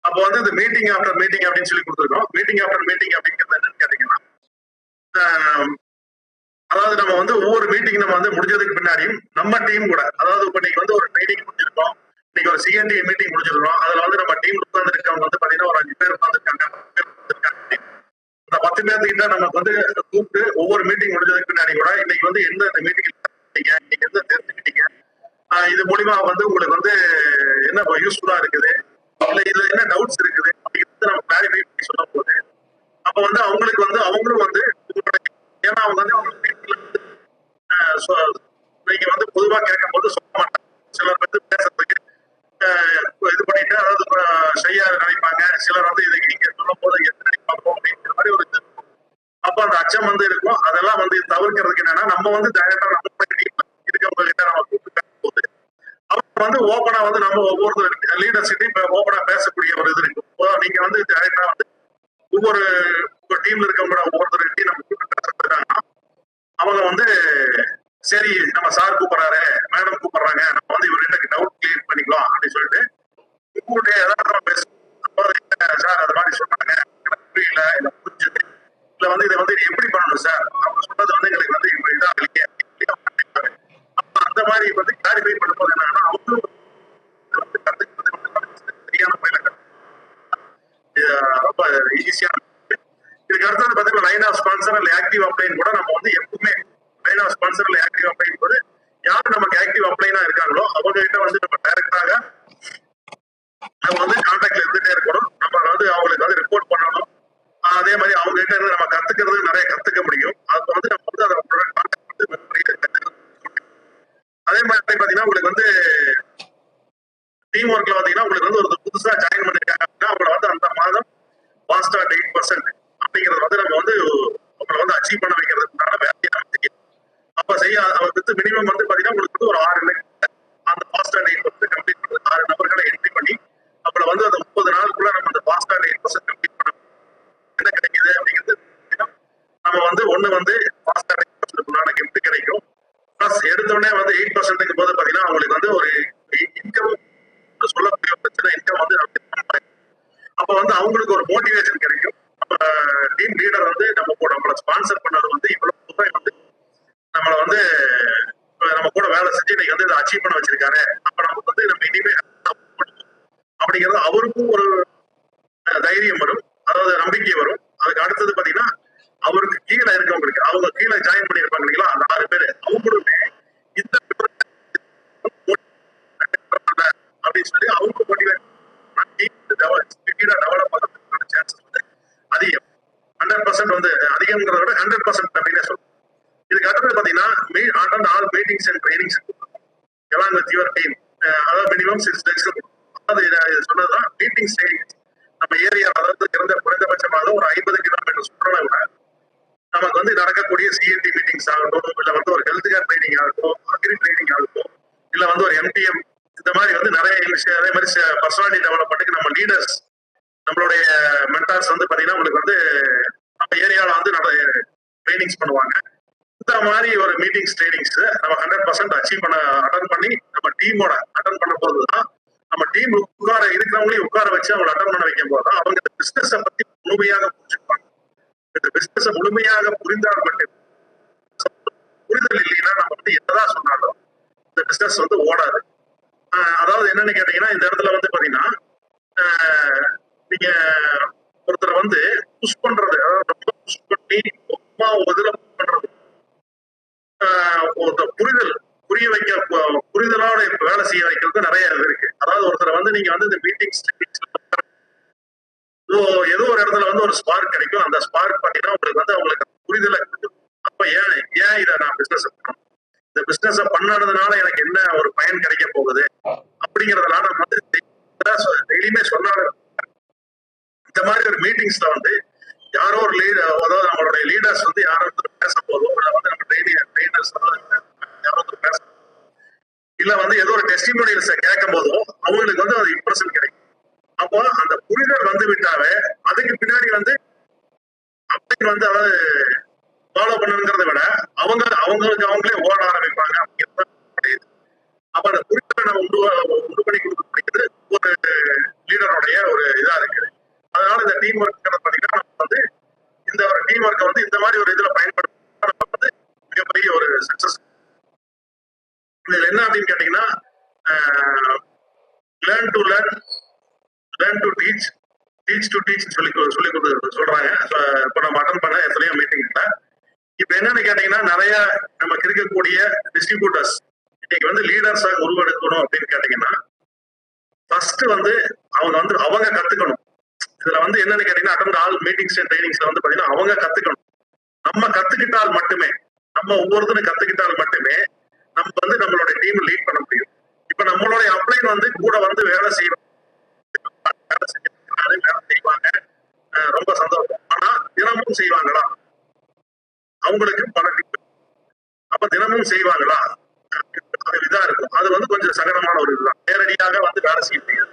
அப்போ வந்து இந்த மீட்டிங் ஆஃப்டர் மீட்டிங் அப்படின்னு சொல்லி கொடுத்துருக்கோம். மீட்டிங் ஆஃப்டர் மீட்டிங் அப்படிங்கிறது என்னன்னு கேட்டீங்கன்னா அதாவது நம்ம வந்து ஒவ்வொரு மீட்டிங் நம்ம வந்து முடிஞ்சதுக்கு பின்னாடியும் நம்ம டீம் கூட அதாவது இப்ப நீங்க வந்து ஒரு மீட்டிங் முடிஞ்சிருக்கோம், இன்னைக்கு ஒரு சிஎன்டி மீட்டிங் முடிஞ்சிருக்கோம். அதுல வந்து நம்ம டீம் உட்கார்ந்து இருக்கவங்க வந்து பாத்தீங்கன்னா ஒரு 5 பேர் உட்காந்துருக்காங்க, 10 பேர் உட்காந்துருக்காங்க. அந்த 10 பேர்கிட்ட நமக்கு வந்து கூப்பிட்டு ஒவ்வொரு மீட்டிங் முடிஞ்சதுக்கு பின்னாடி கூட இன்னைக்கு வந்து எந்த மீட்டிங் இன்னைக்கு எந்த தெரிஞ்சுக்கிட்டீங்க, இது மூலியமா வந்து உங்களுக்கு வந்து என்ன யூஸ்ஃபுல்லா இருக்குது, இல்ல இதுல என்ன டவுட்ஸ் இருக்குது அப்படிங்கிறது நம்ம கிளாரிஃபை பண்ணி சொல்லும் போது அப்ப வந்து அவங்களுக்கு வந்து அவங்களும் வந்து ஏன்னா அவங்க வந்து நீங்க வந்து பொதுவா கேட்கும் போது சொல்ல மாட்டாங்க. சிலர் வந்து பேசுறதுக்கு இது பண்ணிட்டு அதாவது செய்ய நினைப்பாங்க, சிலர் வந்து இதை நீங்க சொல்லும் போது எது நினைப்பாங்க அப்படிங்கிற மாதிரி ஒரு இது. அப்ப அந்த அச்சம் வந்து இருக்கும். அதெல்லாம் வந்து தவிர்க்கிறதுக்கு என்னன்னா நம்ம வந்து டைரக்டா நம்ம இருக்கவங்க கிட்ட நம்ம கூப்பிட்டு பேசும்போது அவங்க வந்து ஓப்பனா வந்து நம்ம ஒவ்வொரு லீடர்ஷிட்டையும் ஓப்பனா பேசக்கூடிய ஒரு இது இருக்கும். நீங்க வந்து டைரக்டா வந்து ஒவ்வொரு டீம்ல இருக்கவங்க ஒவ்வொருத்தருக்கையும் நம்ம கூப்பிட்டு பேசுறாங்கன்னா அவங்க வந்து சரி நம்ம சார் கூப்பிடுறாரு, மேடம் கூப்பிடுறாங்க, நம்ம வந்து இவர்கிட்ட டவுட் கிளியர் பண்ணிக்கலாம் அப்படின்னு சொல்லிட்டு உங்களுடைய ஏதாவது பேசுவோம். சார் அது மாதிரி சொன்னாங்க, எனக்கு புரியல, இல்லை புரிஞ்சது, இல்ல வந்து இதை வந்து எப்படி பண்ணணும் சார், அவங்க சொன்னது வந்து எங்களுக்கு வந்து இதா இல்லையே அந்த மாதிரி வந்து கிளாரிஃபை பண்ணும்போது என்னன்னா அவங்களும் சரியான முறையில ரொம்ப ஈஸியா. இதுக்கு அடுத்தது பாத்தீங்கன்னா லைன் ஆஃப் ஸ்பான்சர் அல்ல ஆக்டிவ் அப்ளைன் கூட நம்ம வந்து எப்பவுமே லைன் ஆஃப் ஸ்பான்சர் அல்ல ஆக்டிவ் அப்ளைன் போது யாரு நமக்கு ஆக்டிவ் அப்ளைனா இருக்காங்களோ அவங்க கிட்ட வந்து நம்ம டைரக்டாக நம்ம வந்து கான்டாக்ட்ல இருந்துட்டே இருக்கணும். நம்ம வந்து அவங்களுக்கு வந்து ரிப்போர்ட் பண்ணணும். அதே மாதிரி அவங்க கிட்ட இருந்து நம்ம கத்துக்கிறது நிறைய கத்துக்க முடியும். அப்ப வந்து நம்ம வந்து அதோட கான்டாக்ட் வந்து அதே மாதிரி பாத்தீங்கன்னா உங்களுக்கு வந்து டீம் ஒர்க்ல பாத்தீங்கன்னா உங்களுக்கு வந்து ஒரு புதுசா ஜாயின் பண்ணிருக்காங்க அப்படின்னா அவங்கள வந்து அந்த மாதம் பாஸ்ட் 8% அப்படிங்கறது வந்து நம்ம வந்து அவங்களை வந்து அச்சீவ் பண்ண வைக்கிறதுக்கான வேலையை நம்ம செய்யணும். அப்ப அவருக்கு மினிமம் வந்து பாத்தீங்கன்னா உங்களுக்கு வந்து ஒரு 6 அந்த பாஸ்ட் 8% கம்ப்ளீட் பண்ணி 6 நபர்களை என்ட்ரி பண்ணி அப்ப வந்து அந்த 30 நாளுக்குள்ள நம்ம அந்த பாஸ்ட் 8% கம்ப்ளீட் பண்ண என்ன கிடைக்குது அப்படிங்கிறது நம்ம வந்து ஒண்ணு வந்து பாஸ்ட் 8% கிஃப்ட் கிடைக்கும். பிளஸ் எடுத்தோடனே வந்து 8% போது பாத்தீங்கன்னா அவங்களுக்கு வந்து ஒரு இன்கம் சொல்லக்கூடிய பிரச்சனை இன்கம் வந்து அப்ப வந்து அவங்களுக்கு ஒரு மோட்டிவேஷன் கிடைக்கும். டீம் லீடர் வந்து நம்மளை ஸ்பான்சர் பண்ணது வந்து இவ்வளவு தூரம் வந்து நம்மளை வந்து நம்ம கூட வேலை செஞ்சு இன்னைக்கு வந்து இதை அச்சீவ் பண்ண வச்சிருக்காரு, அப்ப நமக்கு வந்து நம்ம இனிமே அப்படிங்கிறது அவருக்கும் ஒரு தைரியம் வரும், அதாவது நம்பிக்கை வரும். அதுக்கு அடுத்தது பாத்தீங்கன்னா அவருக்கு கீழே இருக்கவங்களுக்கு அவங்க கீழே ஜாயின் பண்ணிருப்பாங்க இல்லைங்களா அந்த 6 பேரு அவங்களுமே இந்த அப்படின்னு சொல்லி அவங்க மோட்டிவேட் டெவலப் ஆகிறதுக்கான சான்சஸ் வந்து அதிகம். 100% வந்து அதிகம்ங்கிறத விட 100% அப்படின்னே சொல்லுவோம். இதுக்கு அடுத்தது பாத்தீங்கன்னா ஆல் மீட்டிங்ஸ் அண்ட் ட்ரைனிங்ஸ் எல்லாம் வித் யுவர் டீம், அதாவது மினிமம் 6 days. அதாவது சொன்னதுதான் மீட்டிங்ஸ் ட்ரைனிங்ஸ் நம்ம ஏரியா அதாவது குறைந்தபட்சமாக ஒரு 50 கிலோமீட்டர் சுற்றுலா விட நமக்கு வந்து நடக்கக்கூடிய சிஎன்டி மீட்டிங்ஸ் ஆகட்டும், இல்ல வந்து ஒரு ஹெல்த் கேர் ட்ரைனிங் ஆகட்டும், அக்ரி ட்ரைனிங் ஆகட்டும், இல்ல வந்து ஒரு எம்டிஎம், இந்த மாதிரி வந்து நிறைய விஷயம். அதே மாதிரி பர்சனாலிட்டி டெவலப்மெண்ட்டுக்கு நம்ம லீடர்ஸ் நம்மளுடைய மென்டார்ஸ் வந்து பாத்தீங்கன்னா உங்களுக்கு வந்து நம்ம ஏரியாவில் வந்து நிறைய ட்ரைனிங்ஸ் பண்ணுவாங்க. இந்த மாதிரி ஒரு மீட்டிங்ஸ் ட்ரைனிங்ஸ் நம்ம 100% அச்சீவ் பண்ண அட்டன் பண்ணி நம்ம டீமோட அட்டன் பண்ண போதுதான் நம்ம டீம் இருக்கிறவங்களையும் உட்கார வச்சு அவங்க அட்டன் பண்ண வைக்கும் போதுதான் அவங்க இந்த பிசினஸை பத்தி முழுமையாக புரிஞ்சுப்பாங்க. இந்த பிசினஸை முழுமையாக புரிந்தால் மட்டும் புரிதல் இல்லைன்னா நம்ம வந்து என்னதான் சொன்னாலும் இந்த பிசினஸ் வந்து ஓடாது. அதாவது என்னன்னு கேட்டீங்கன்னா இந்த இடத்துல வந்து பாத்தீங்கன்னா நீங்க ஒருத்தர் வந்து புஷ் பண்றது, அதாவது ரொம்ப புஷ் பண்ணி ரொம்ப ஒரு இதுல push பண்றது, ஒருத்தர் புரிய வைக்க புரிதலோட வேலை செய்ய வைக்கிறது நிறைய இது இருக்கு. அதாவது ஒருத்தரை வந்து நீங்க வந்து இந்த மீட்டிங்ஸ் ஏதோ ஒரு இடத்துல வந்து ஒரு ஸ்பார்க் கிடைக்கும். அந்த ஸ்பார்க் பாத்தீங்கன்னா உங்களுக்கு வந்து அவங்களுக்கு புரிதலை கொடுக்கும். அப்ப ஏன் ஏன் இதை நான் பிசினஸ் இந்த பிசினஸ் பண்ணாததுனால எனக்கு என்ன ஒரு பயன் கிடைக்க போகுது அப்படிங்கறதுனால நம்ம வந்து டெய்லியுமே சொன்னாலும் இந்த மாதிரி ஒரு மீட்டிங்ஸ்ல வந்து யாரோ ஒரு லீடர், அதாவது நம்மளுடைய லீடர்ஸ் வந்து யாரோ பேச போதும், இல்ல வந்து நம்ம ட்ரெயினர்ஸ் யாரோ பேச, இல்ல வந்து ஏதோ ஒரு டெஸ்டிமோனியல்ஸை கேட்கும் போதும் அவங்களுக்கு வந்து அது இம்ப்ரெஷன் கிடைக்கும். அப்போ அந்த புரிதல் வந்து விட்டாவே அதுக்கு பின்னாடி வந்து அப்படி வந்து அதாவது ஃபாலோ பண்ணுங்கிறத விட அவங்களுக்கு அவங்களே ஓட ஆரம்பிப்பாங்க அப்படிங்கிறது. அப்ப அந்த புரிதலை நம்ம உண்டு பண்ணி கொடுக்கக்கூடியது ஒரு லீடருடைய ஒரு இதா இருக்குது. அதனால இந்த டீம் ஒர்க் பாத்தீங்கன்னா நம்ம வந்து இந்த ஒரு டீம் ஒர்க்கை வந்து இந்த மாதிரி ஒரு இதுல பயன்படுத்த நம்ம வந்து மிகப்பெரிய ஒரு சக்சஸ். இதுல என்ன அப்படின்னு கேட்டீங்கன்னா learn to learn, learn to teach, teach to teach சொல்லி சொல்றாங்க. இப்ப நம்ம அட்டன் பண்ண எத்தனையோ மீட்டிங்ல இப்ப என்னன்னு கேட்டீங்கன்னா நிறைய நமக்கு இருக்கக்கூடிய டிஸ்ட்ரிபியூட்டர்ஸ் இன்னைக்கு வந்து லீடர்ஸா உருவெடுக்கணும் அப்படின்னு கேட்டீங்கன்னா ஃபர்ஸ்ட் வந்து அவங்க கத்துக்கணும். இதுல வந்து என்னன்னு கேட்டீங்கன்னா அட்டன் ஆல் மீட்டிங்ஸ் அண்ட் ட்ரைனிங்ஸ்ல வந்து பாத்தீங்கன்னா அவங்க கத்துக்கணும். நம்ம கத்துக்கிட்டால் மட்டுமே, நம்ம ஒவ்வொருத்தரும் கத்துக்கிட்டால் மட்டுமே நம்ம வந்து நம்மளோட டீம் லீட் பண்ண முடியும். இப்ப நம்மளுடைய அப்ளைன் வந்து கூட வந்து வேலை செய்வாங்க, ரொம்ப சந்தோஷம். ஆனா தினமும் செய்வாங்களா? அவங்களுக்கு பல அப்ப தினமும் செய்வாங்களா? இதா இருக்கும். அது வந்து கொஞ்சம் சங்கடமான ஒரு இதுதான். நேரடியாக வந்து வேலை செய்ய முடியாது.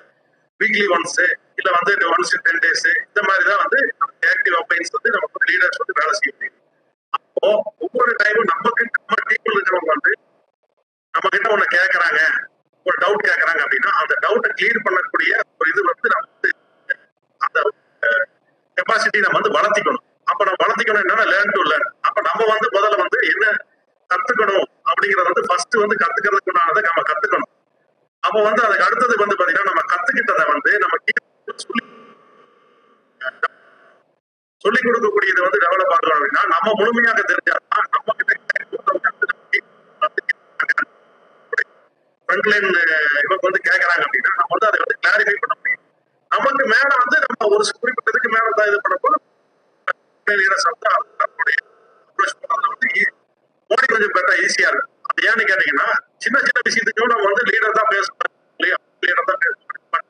வீக்லி ஒன்ஸ் இல்ல வந்து ஒன்ஸ் 10 days இந்த மாதிரிதான் வந்து ஆக்டிவ் அப்ளைன்ஸ் வந்து நமக்கு லீடர்ஸ் வந்து வேலை செய்ய முடியும். அப்போ ஒவ்வொரு டைமும் நம்ம டீம்ல இருக்கிறவங்க வந்து நம்ம கிட்ட ஒண்ணு கேட்கறாங்க, ஒரு டவுட் கேட்கறாங்க அப்படின்னா அந்த டவுட்டை கிளியர் பண்ணக்கூடிய ஒரு இது வந்து நம்ம அந்த கெப்பாசிட்டி நம்ம வந்து வளர்த்திக்கணும். அப்ப நம்ம வளர்த்திக்கணும் என்னன்னா லேர்ன் டு லேர்ன். அப்ப நம்ம வந்து முதல்ல வந்து என்ன கத்துக்கணும் அப்படிங்கறத வந்து ஃபர்ஸ்ட் வந்து கத்துக்கிறதுக்குனால நம்ம கத்துக்கணும். அப்ப வந்து அதுக்கு அடுத்தது வந்து பாத்தீங்கன்னா நம்ம கத்துக்கிட்டதை வந்து நம்ம சொல்லிக் கொடுக்கக்கூடியது வந்து டெவலப் ஆகணும் அப்படின்னா நம்ம முழுமையாக தெரிஞ்சாதான் நம்ம கிட்ட ஃப்ரண்ட்லைன் இவங்க வந்து கேட்கறாங்க அப்படின்னா நம்ம வந்து அதை வந்து கிளாரிஃபை பண்ண முடியும். நமக்கு மேல வந்து நம்ம ஒரு குறிப்பிட்டதுக்கு மேல தான் இது பண்ண போது மோடி கொஞ்சம் பெட்டா ஈஸியா இருக்கும். அது ஏன்னு கேட்டீங்கன்னா சின்ன சின்ன விஷயத்துக்கும் நம்ம வந்து லீடர் தான் பேசணும், லீடர் தான் பேசணும்,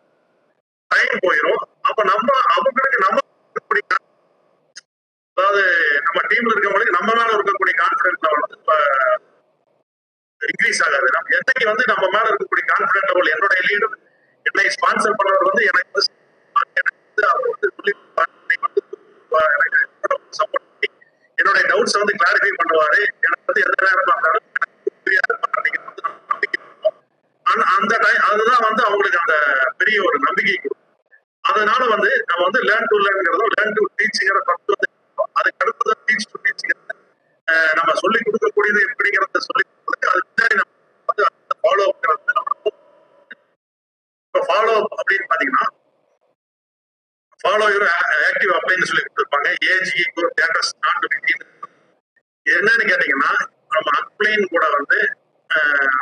டைம் போயிடும். அப்ப நம்ம அவங்களுக்கு நம்ம அதாவது நம்ம டீம்ல இருக்கவங்களுக்கு நம்ம மேல இருக்கக்கூடிய கான்பிடன்ஸ் வந்து இன்க்ரீஸ் ஆகாது. நம்ம என்னைக்கு வந்து நம்ம மேல இருக்கக்கூடிய கான்பிடன்ட் லெவல், என்னுடைய லீடர் என்னை ஸ்பான்சர் பண்ணவர் வந்து எனக்கு அவர் வந்து சப்போர்ட் பண்ணி என்னுடைய டவுட்ஸ் வந்து கிளாரிஃபை பண்ணுவாரு. எனக்கு வந்து எந்த நேரம் பார்த்தாலும் அந்த டைம் அதுதான் வந்து அவங்களுக்கு அந்த பெரிய ஒரு நம்பிக்கை கொடுக்கும். அதனால வந்து நம்ம வந்து லேர்ன் டு லேர்ன்ங்கிறதும் லேர்ன் டு டீச்ங்கிற பத்து வந்து அதுக்கு அடுத்ததான் டீச் டு டீச்ங்கிறது நம்ம சொல்லிக் கொடுக்கக்கூடியது எப்படிங்கிறத சொல்லிக் கொடுத்து அது பின்னாடி நம்ம வந்து ஃபாலோ அப்ங்கிறது. இப்போ ஃபாலோ அப் அப்படின்னு பாத்தீங்கன்னா ஃபாலோ யுவர் ஆக்டிவ் அப்ளைன்னு சொல்லி கொடுத்துருப்பாங்க. AG status not to be. என்னன்னு கேட்டீங்கன்னா நம்ம அப்ளைன் கூட வந்து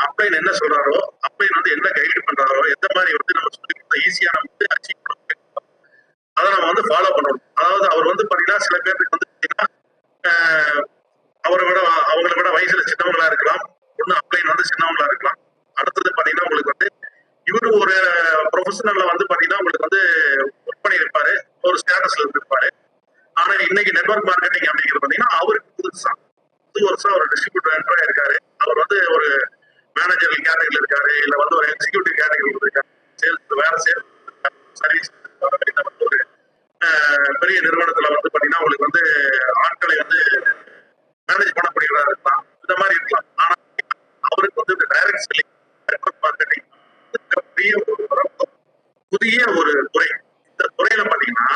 அப்ளைன் என்ன சொல்றாரோ, அப்ளைன் வந்து என்ன கைடு பண்றாரோ, எந்த மாதிரி வந்து நம்ம சொல்லி கொடுத்தா ஈஸியா நம்ம வந்து அச்சீவ் பண்ண முடியும் அதை நம்ம வந்து ஃபாலோ பண்ணணும். அதாவது அவர் வந்து பாத்தீங்கன்னா சில பேருக்கு வந்து அவங்களை விட வயசுல சின்னவங்களா இருக்கலாம், ஒண்ணு அப்ளைன் வந்து சின்னவங்களா இருக்கலாம். அடுத்தது பாத்தீங்கன்னா உங்களுக்கு வந்து இவரு ஒரு ப்ரொஃபஷனல்ல வந்து பாத்தீங்கன்னா உங்களுக்கு வந்து ஒர்க் பண்ணி இருப்பாரு, ஒரு ஸ்டேட்டஸ்ல இருந்திருப்பாரு. ஆனா இன்னைக்கு நெட்வொர்க் மார்க்கெட்டிங் அப்படிங்கிறது பாத்தீங்கன்னா அவருக்கு புது வருஷம் ஒரு டிஸ்ட்ரிபியூட்டர் என்ட்ரா இருக்காரு. அவர் வந்து ஒரு மேனேஜர் கேட்டகரியில் இருக்காரு, இல்ல வந்து ஒரு எக்ஸிக்யூட்டிவ் கேட்டகரியில் இருக்காரு, சேல்ஸ் வேற சேல்ஸ் சர்வீஸ் ஒரு பெரிய நிறுவனத்துல வந்து பாத்தீங்கன்னா உங்களுக்கு வந்து ஆட்களை வந்து மேனேஜ் பண்ணக்கூடியவரா இருக்கலாம், இந்த மாதிரி இருக்கலாம். ஆனா அவருக்கு வந்து இந்த டைரக்ட் செல்லிங் நெட்வொர்க் மார்க்கெட்டிங் புதிய ஒரு துறை. இந்த துறையில பாத்தீங்கன்னா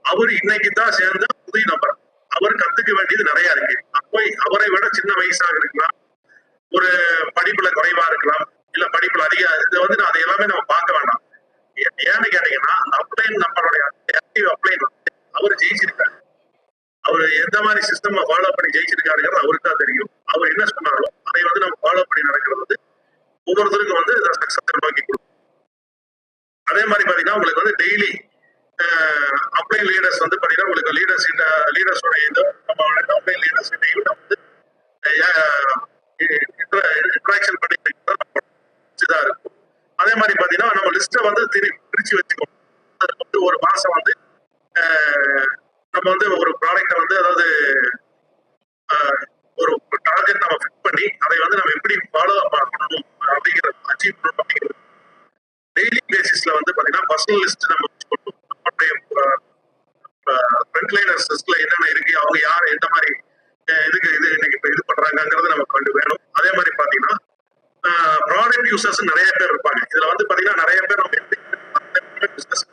அவர் இன்னைக்கு தான் சேர்ந்த புதிய நபர், அவர் கத்துக்க வேண்டியது நிறைய இருக்கு. அப்போ போய் அவரை விட சின்ன வயசாக இருக்கலாம், ஒரு படிப்புல குறைவா இருக்கலாம், இல்ல படிப்புல அதிக, இதை வந்து நான் அதை எல்லாமே நம்ம பார்க்க வேண்டாம். ஏன்னு கேட்டீங்கன்னா அப்ளைன் நம்மளுடைய அப்ளைன் அவர் ஜெயிச்சிருக்காரு. அவர் எந்த மாதிரி சிஸ்டம் ஃபாலோ பண்ணி ஜெயிச்சிருக்காருங்கிறது அவருக்கு தான் தெரியும். அவர் என்ன சொன்னாலும் அதை வந்து நம்ம ஃபாலோ பண்ணி நடக்கிறது வந்து ஒவ்வொருத்தருக்கும் வந்து சக்சஸ் நோக்கி கொடுக்கும். அதே மாதிரி பாத்தீங்கன்னா உங்களுக்கு வந்து டெய்லி அப்ளைன் லீடர்ஸ் வந்து பாத்தீங்கன்னா உங்களுக்கு லீடர்ஸோட இது நம்ம அப்ளைன் லீடர்ஸ் வந்து இன்ட்ராக்ஷன் பண்ணி தான் இருக்கும். அதே மாதிரி பாத்தீங்கன்னா நம்ம லிஸ்ட்டை வந்து பிரிச்சு வச்சுக்கோம். அதுக்கு வந்து ஒரு மாசம் வந்து நம்ம வந்து ஒரு ப்ராடக்ட்டை வந்து அதாவது ஒரு டார்கெட் நம்ம ஃபிக்ஸ் பண்ணி அதை வந்து நம்ம எப்படி ஃபாலோ பண்ணணும் அப்படிங்கிறது அச்சீவ் பண்ணணும் அப்படிங்கிறது டெய்லி பேசிஸ்ல வந்து பாத்தீங்கன்னா பர்சனல் லிஸ்ட் நம்ம வச்சுக்கணும். ஃப்ரண்ட் லைனர்ஸ் லிஸ்ட்ல என்னென்ன இருக்கு, அவங்க யார் எந்த மாதிரி இதுக்கு இது இன்னைக்கு இது பண்றாங்கிறது நமக்கு வந்து வேணும். அதே மாதிரி பாத்தீங்கன்னா ப்ராடக்ட் யூசர்ஸ் நிறைய பேர் இருப்பாங்க. இதுல வந்து பாத்தீங்கன்னா நிறைய பேர் நம்ம பிசினஸ்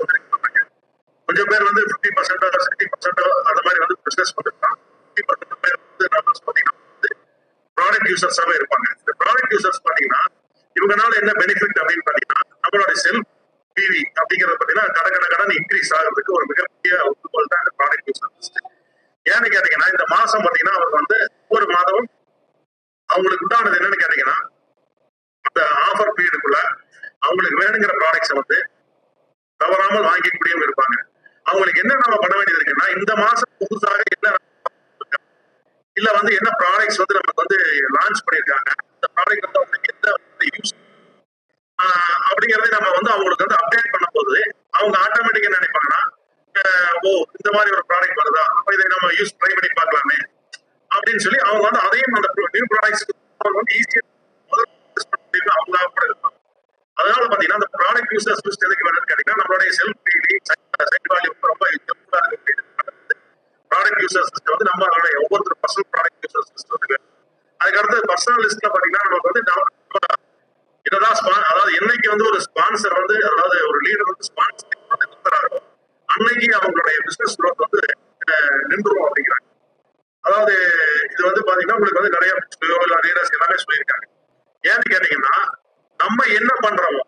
கொஞ்சம் பேர் வந்து 50% 60% அந்த மாதிரி வந்து பிசினஸ் பண்ணிருக்காங்க. 50% பேர் வந்து பாத்தீங்கன்னா ப்ராடக்ட் யூசர்ஸாவே இருப்பாங்க. இந்த ப்ராடக்ட் யூசர்ஸ் பாத்தீங்கன்னா இவங்கனால என்ன பெனிஃபிட் அப்படின்னு பாத்தீங்கன்னா நம்மளோட செல்ஃப் பிவி அப்படிங்கிறது பாத்தீங்கன்னா கடன் இன்க்ரீஸ் ஆகிறதுக்கு ஒரு மிகப்பெரிய உறுப்புகள் தான் இந்த ப்ராடக்ட் யூசர்ஸ். ஏன்னு கேட்டீங்கன்னா இந்த மாசம் பாத்தீங்கன்னா அவங்க வந்து ஒவ்வொரு மாதமும் அவங்களுக்கு உண்டானது என்னன்னு கேட்டீங்கன்னா அந்த ஆஃபர் பீரியடுக்குள்ள அவங்களுக்கு வேணுங்கிற ப்ராடக்ட்ஸை வந்து தவறாமல் வாங்கிக்கூடியவங்க இருப்பாங்க. அவங்களுக்கு என்ன நம்ம பண்ண வேண்டியது இருக்குன்னா இந்த மாசம் புதுசாக என்ன இல்ல வந்து என்ன ப்ராடக்ட்ஸ் வந்து நமக்கு வந்து லான்ச் பண்ணிருக்காங்க, அந்த ப்ராடக்ட் வந்து அவங்களுக்கு என்ன யூஸ் அப்படிங்கறத நம்ம வந்து அவங்களுக்கு வந்து அப்டேட் பண்ண போது அவங்க ஆட்டோமேட்டிக்கா என்ன நினைப்பாங்கன்னா ஓ இந்த மாதிரி ஒரு ப்ராடக்ட் வருதா, அப்ப இதை நம்ம யூஸ் ட்ரை பண்ணி பார்க்கலாமே அப்படின்னு சொல்லி அவங்க வந்து அதையும் அந்த நியூ ப்ராடக்ட்ஸ் வந்து ஈஸியா அவங்க இருப்பாங்க. அதனால பாத்தீங்கன்னா அந்த ப்ராடக்ட் யூசர்ஸ் லிஸ்ட் எதுக்கு வேணும்னு கேட்டீங்கன்னா நம்மளுடைய செல்ஃப் சைட் வேல்யூ ரொம்ப ப்ராடக்ட் யூசர்ஸ் லிஸ்ட் வந்து நம்மளுடைய ஒவ்வொருத்தர் பர்சனல் ப்ராடக்ட் யூசர்ஸ் லிஸ்ட் வந்து வேணும். அதுக்கு அடுத்து பர்சனல் லிஸ்ட்ல பாத்தீங்கன்னா நமக்கு வந்து என்னதான் அதாவது என்னைக்கு வந்து ஒரு ஸ்பான்சர் வந்து அதாவது ஒரு லீடர் வந்து ஸ்பான்சர் வந்து நிறுத்துறாரோ அன்னைக்கு அவங்களுடைய பிசினஸ் குரோத் வந்து நின்றுரும் அப்படிங்கிறாங்க. அதாவது இது வந்து பாத்தீங்கன்னா உங்களுக்கு வந்து நிறைய லீடர்ஸ் எல்லாமே சொல்லியிருக்காங்க. ஏன்னு கேட்டீங்கன்னா நம்ம என்ன பண்றோமோ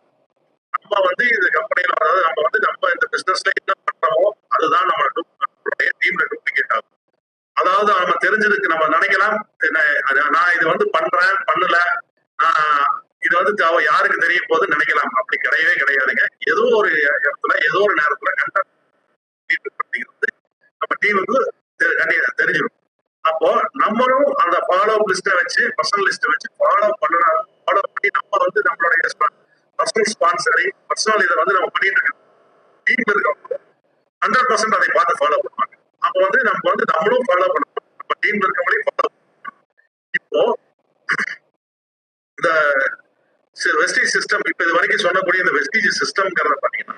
நம்ம வந்து இந்த கம்பெனில அதாவது நம்ம வந்து நம்ம இந்த பிசினஸ்ல என்ன பண்றோமோ அதுதான் நம்மளுடைய டீம்ல டூப்ளிகேட் ஆகும். அதாவது நம்ம தெரிஞ்சதுக்கு நம்ம நினைக்கலாம் நான் இது வந்து பண்றேன் பண்ணல இது வந்து யாருக்கு தெரிய போது நினைக்கலாம். அப்படி கிடையவே கிடையாதுங்க. ஏதோ ஒரு இடத்துல ஏதோ ஒரு நேரத்துல நம்ம டீமுக்கு தெரிஞ்சிடும். அப்போ நம்மளும் அந்த ஃபாலோ லிஸ்ட்டை வச்சு பர்சனல் லிஸ்ட்டை வச்சு ஃபாலோ பண்ணி நம்ம வந்து நம்மளுடைய பர்சனல் ஸ்பான்சரிங் பர்சனல் இதை வந்து நம்ம பண்ணிட்டு இருக்கோம். டீம் இருக்கவங்க 100% அதை பார்த்து ஃபாலோ பண்ணுவாங்க. அப்போ வந்து நம்ம வந்து நம்மளும் ஃபாலோ பண்ணணும், நம்ம டீம்ல இருக்கவங்களையும் ஃபாலோ பண்ணணும். இப்போ இந்த வெஸ்டேஜ் சிஸ்டம் இப்ப இது வரைக்கும் சொல்லக்கூடிய இந்த வெஸ்டேஜ் சிஸ்டம்ங்கிறத பாத்தீங்கன்னா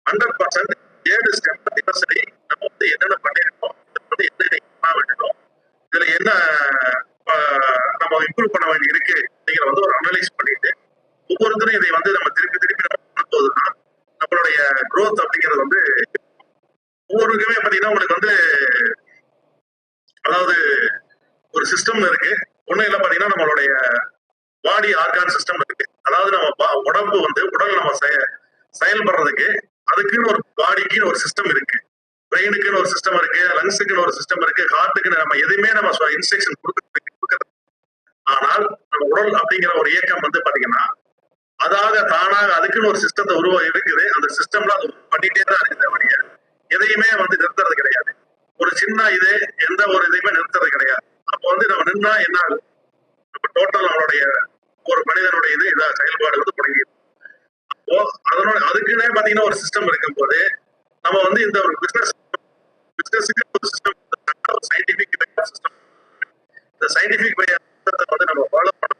100% 7 ஸ்டெப் தினசரி நம்ம வந்து என்னென்ன பண்ணிருக்கோம், வந்து என்ன வேண்டிடும், இதுல என்ன நம்ம இம்ப்ரூவ் பண்ண வேண்டி இருக்கு அப்படிங்கிற வந்து ஒரு அனலைஸ் பண்ணிட்டு ஒவ்வொருத்தரும் இதை வந்து நம்ம திருப்பி பண்ணும்போதுதான் நம்மளுடைய growth அப்படிங்கிறது வந்து ஒவ்வொருக்குமே பாத்தீங்கன்னா உங்களுக்கு வந்து அதாவது ஒரு சிஸ்டம் இருக்கு. ஒண்ணும் இல்ல பாத்தீங்கன்னா நம்மளுடைய பாடி ஆர்கான் சிஸ்டம் இருக்கு. அதாவது நம்ம உடம்பு வந்து உடல் நம்ம செயல்படுறதுக்கு அதுக்குன்னு ஒரு பாடிக்குன்னு ஒரு சிஸ்டம் இருக்கு, பிரெயினுக்குன்னு ஒரு சிஸ்டம் இருக்கு, லங்ஸுக்குன்னு ஒரு சிஸ்டம் இருக்கு, ஹார்ட்டுக்கு நம்ம எதுவுமே நம்ம இன்ஸ்ட்ரக்ஷன் கொடுக்கறது. ஆனால் நம்ம உடல் அப்படிங்கிற ஒரு இயக்கம் வந்து பாத்தீங்கன்னா அதாக தானாக அதுக்குன்னு ஒரு சிஸ்டத்தை இருக்குது. அந்த சிஸ்டம்ல அது பண்ணிட்டே தான் இருக்குது. எதையுமே வந்து நிறுத்துறது கிடையாது. ஒரு சின்ன இது எந்த ஒரு இதையுமே நிறுத்துறது கிடையாது. அப்போ வந்து நம்ம நின்னா என்ன ஆகும், நம்ம டோட்டல் நம்மளுடைய ஒரு மனிதனுடைய இது செயல்பாடு வந்து தொடங்கி அப்போ அதனோட அதுக்குன்னே பாத்தீங்கன்னா ஒரு சிஸ்டம் இருக்கும் போது நம்ம வந்து இந்த ஒரு பிசினஸுக்கு ஒரு சிஸ்டம் சயின்டிபிக் சிஸ்டம் இந்த சயின்டிபிக் வந்து நம்ம ஃபாலோ பண்ண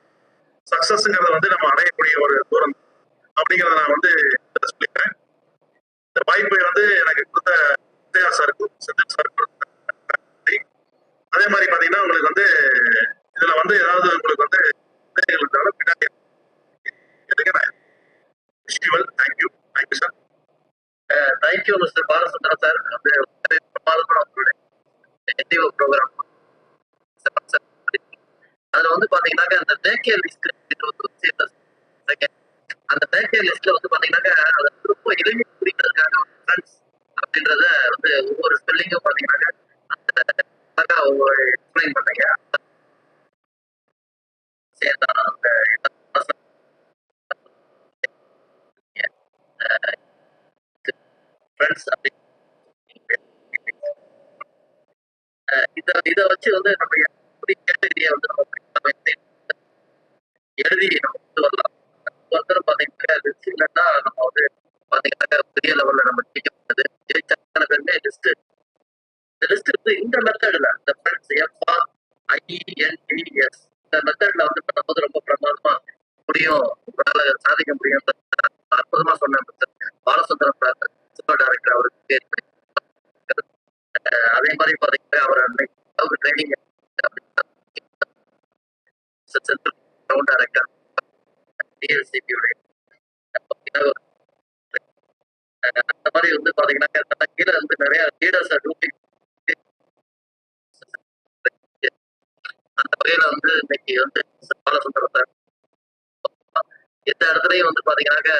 சக்சஸ்ங்கிறத வந்து நம்ம அடையக்கூடிய ஒரு தூரம் அப்படிங்கிறத நான் வந்து சொல்லிக்கிறேன். இந்த வாய்ப்பை வந்து எனக்கு கொடுத்த சாருக்கும் செந்தில் சாருக்கும் அதே மாதிரி பாத்தீங்கன்னா உங்களுக்கு வந்து இதுல வந்து ஏதாவது உங்களுக்கு வந்து பின்னாடி thank you sir. Thank you mister Balasundaram sir. Program அதுல வந்து பாத்தீங்கன்னாக்க அந்த டேக்கே லிஸ்ட் அந்த டேக்கே லிஸ்ட்ல வந்து பாத்தீங்கன்னாக்க அதை ரொம்ப எளிமை புரிக்கிறதுக்காக ஃப்ரெண்ட்ஸ் அப்படின்றத வந்து ஒவ்வொரு ஸ்பெல்லிங்கும் பாத்தீங்கன்னாக்க அந்த அவங்க எக்ஸ்பிளைன் பண்ணீங்க. ஃப்ரெண்ட்ஸ் அப்படி இதை வச்சு வந்து நம்ம கேட்டகரியை வந்து நம்ம எழுதி நம்ம கொண்டு வரலாம். வந்து பாத்தீங்கன்னா லிஸ்ட் இல்லைன்னா நம்ம வந்து பாத்தீங்கன்னா பெரிய லெவல்ல நம்ம ஜெயிக்க முடியாது. ஜெயிச்சான பேருமே லிஸ்ட். இந்த லிஸ்ட் வந்து இந்த மெத்தட்ல இந்த ஃப்ரெண்ட்ஸ் FRIENDS இந்த மெத்தட்ல வந்து பண்ணும்போது ரொம்ப பிரமாதமா முடியும், உங்களால சாதிக்க முடியும். அற்புதமா சொன்ன பாலசுந்தரம் டைரக்டர் அவருக்கு அதே மாதிரி பாத்தீங்கன்னா அவர் ட்ரைனிங் டைரக்டர் டிஎல்சிபியுடைய அந்த மாதிரி வந்து பாத்தீங்கன்னா கீழே வந்து நிறைய லீடர்ஸ் அந்த வகையில வந்து இன்னைக்கு வந்து பாலசுந்தரம் சார் எந்த இடத்துலயும் வந்து பாத்தீங்கன்னாக்க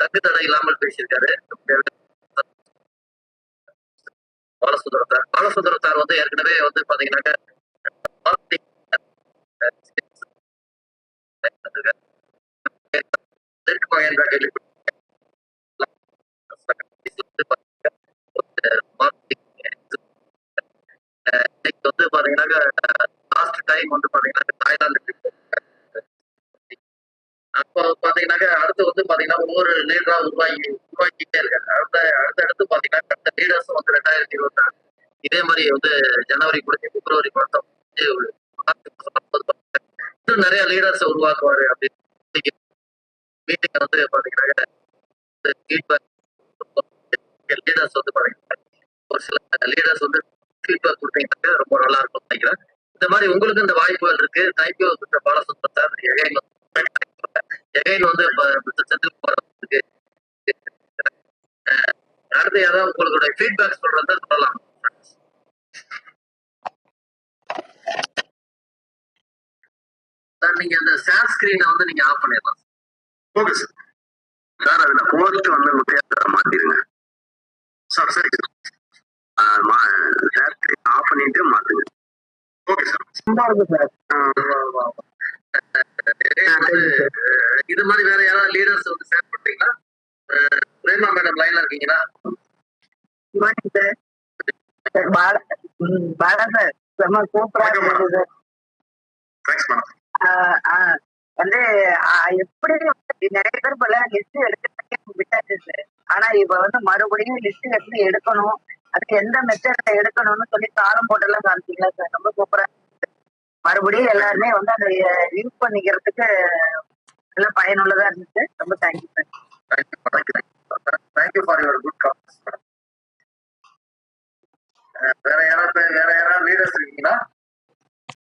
தங்கு தடை இல்லாமல் பேசியிருக்காரு பாலசுந்தரம் சார் வந்து ஏற்கனவே வந்து பாத்தீங்கன்னாக்க வந்து பாத்தீங்கன்னாக்க லாஸ்ட் டைம் வந்து பாத்தீங்கன்னா தாய்லாந்து அப்போ பாத்தீங்கன்னாக்க அடுத்து வந்து பாத்தீங்கன்னா ஒவ்வொரு லீடரா உருவாக்கிட்டே இருக்காங்க. அடுத்தடுத்து பாத்தீங்கன்னா அந்த லீடர்ஸும் வந்து 2026 இதே மாதிரி வந்து ஜனவரி முடிஞ்சு பிப்ரவரி மாதம் இன்னும் நிறைய லீடர்ஸ் உருவாக்குவாரு அப்படின்னு மீட்டிங் வந்து பாத்தீங்கன்னா லீடர்ஸ் வந்து பாத்தீங்கன்னா ஒரு சில லீடர்ஸ் வந்து ஃபீட்பேக் கொடுத்தீங்கன்னா ரொம்ப நல்லா இருக்கும் நினைக்கிறேன். இந்த மாதிரி உங்களுக்கு இந்த வாய்ப்புகள் இருக்கு. Thank you Balasundaram sir. எகைன் வந்து அடுத்து யாராவது உங்களோட ஃபீட்பேக் சொல்றதா சொல்லலாம். சார் நீங்க அந்த ஷேர் ஸ்கிரீனை வந்து நீங்க ஆஃப் பண்ணிடலாம். Okay sir. சார் அதுல போஸ்ட் வந்து மாத்திருங்க சார். சரி ஷேர் ஸ்கிரீன் ஆஃப் பண்ணிட்டு மாத்துங்க. Okay sir. இது மாதிரி வேற யாராவது லீடர்ஸ் வந்து ஷேர் பண்றீங்களா? பிரேமா மேடம் லைன்ல இருக்கீங்களா? வந்து எப்படி நிறைய பேர் போல லிஸ்ட் எடுத்து விட்டாச்சு சார். ஆனா இப்ப வந்து மறுபடியும் லிஸ்ட் எப்படி எடுக்கணும், அதுக்கு எந்த மெத்தட்ல எடுக்கணும்னு சொல்லி காலம் போட்டெல்லாம் காமிச்சிங்களா சார். ரொம்ப சூப்பரா மறுபடியும் எல்லாருமே வந்து அதை யூஸ் பண்ணிக்கிறதுக்கு எல்லாம் பயனுள்ளதா இருந்துச்சு. ரொம்ப தேங்க்யூ.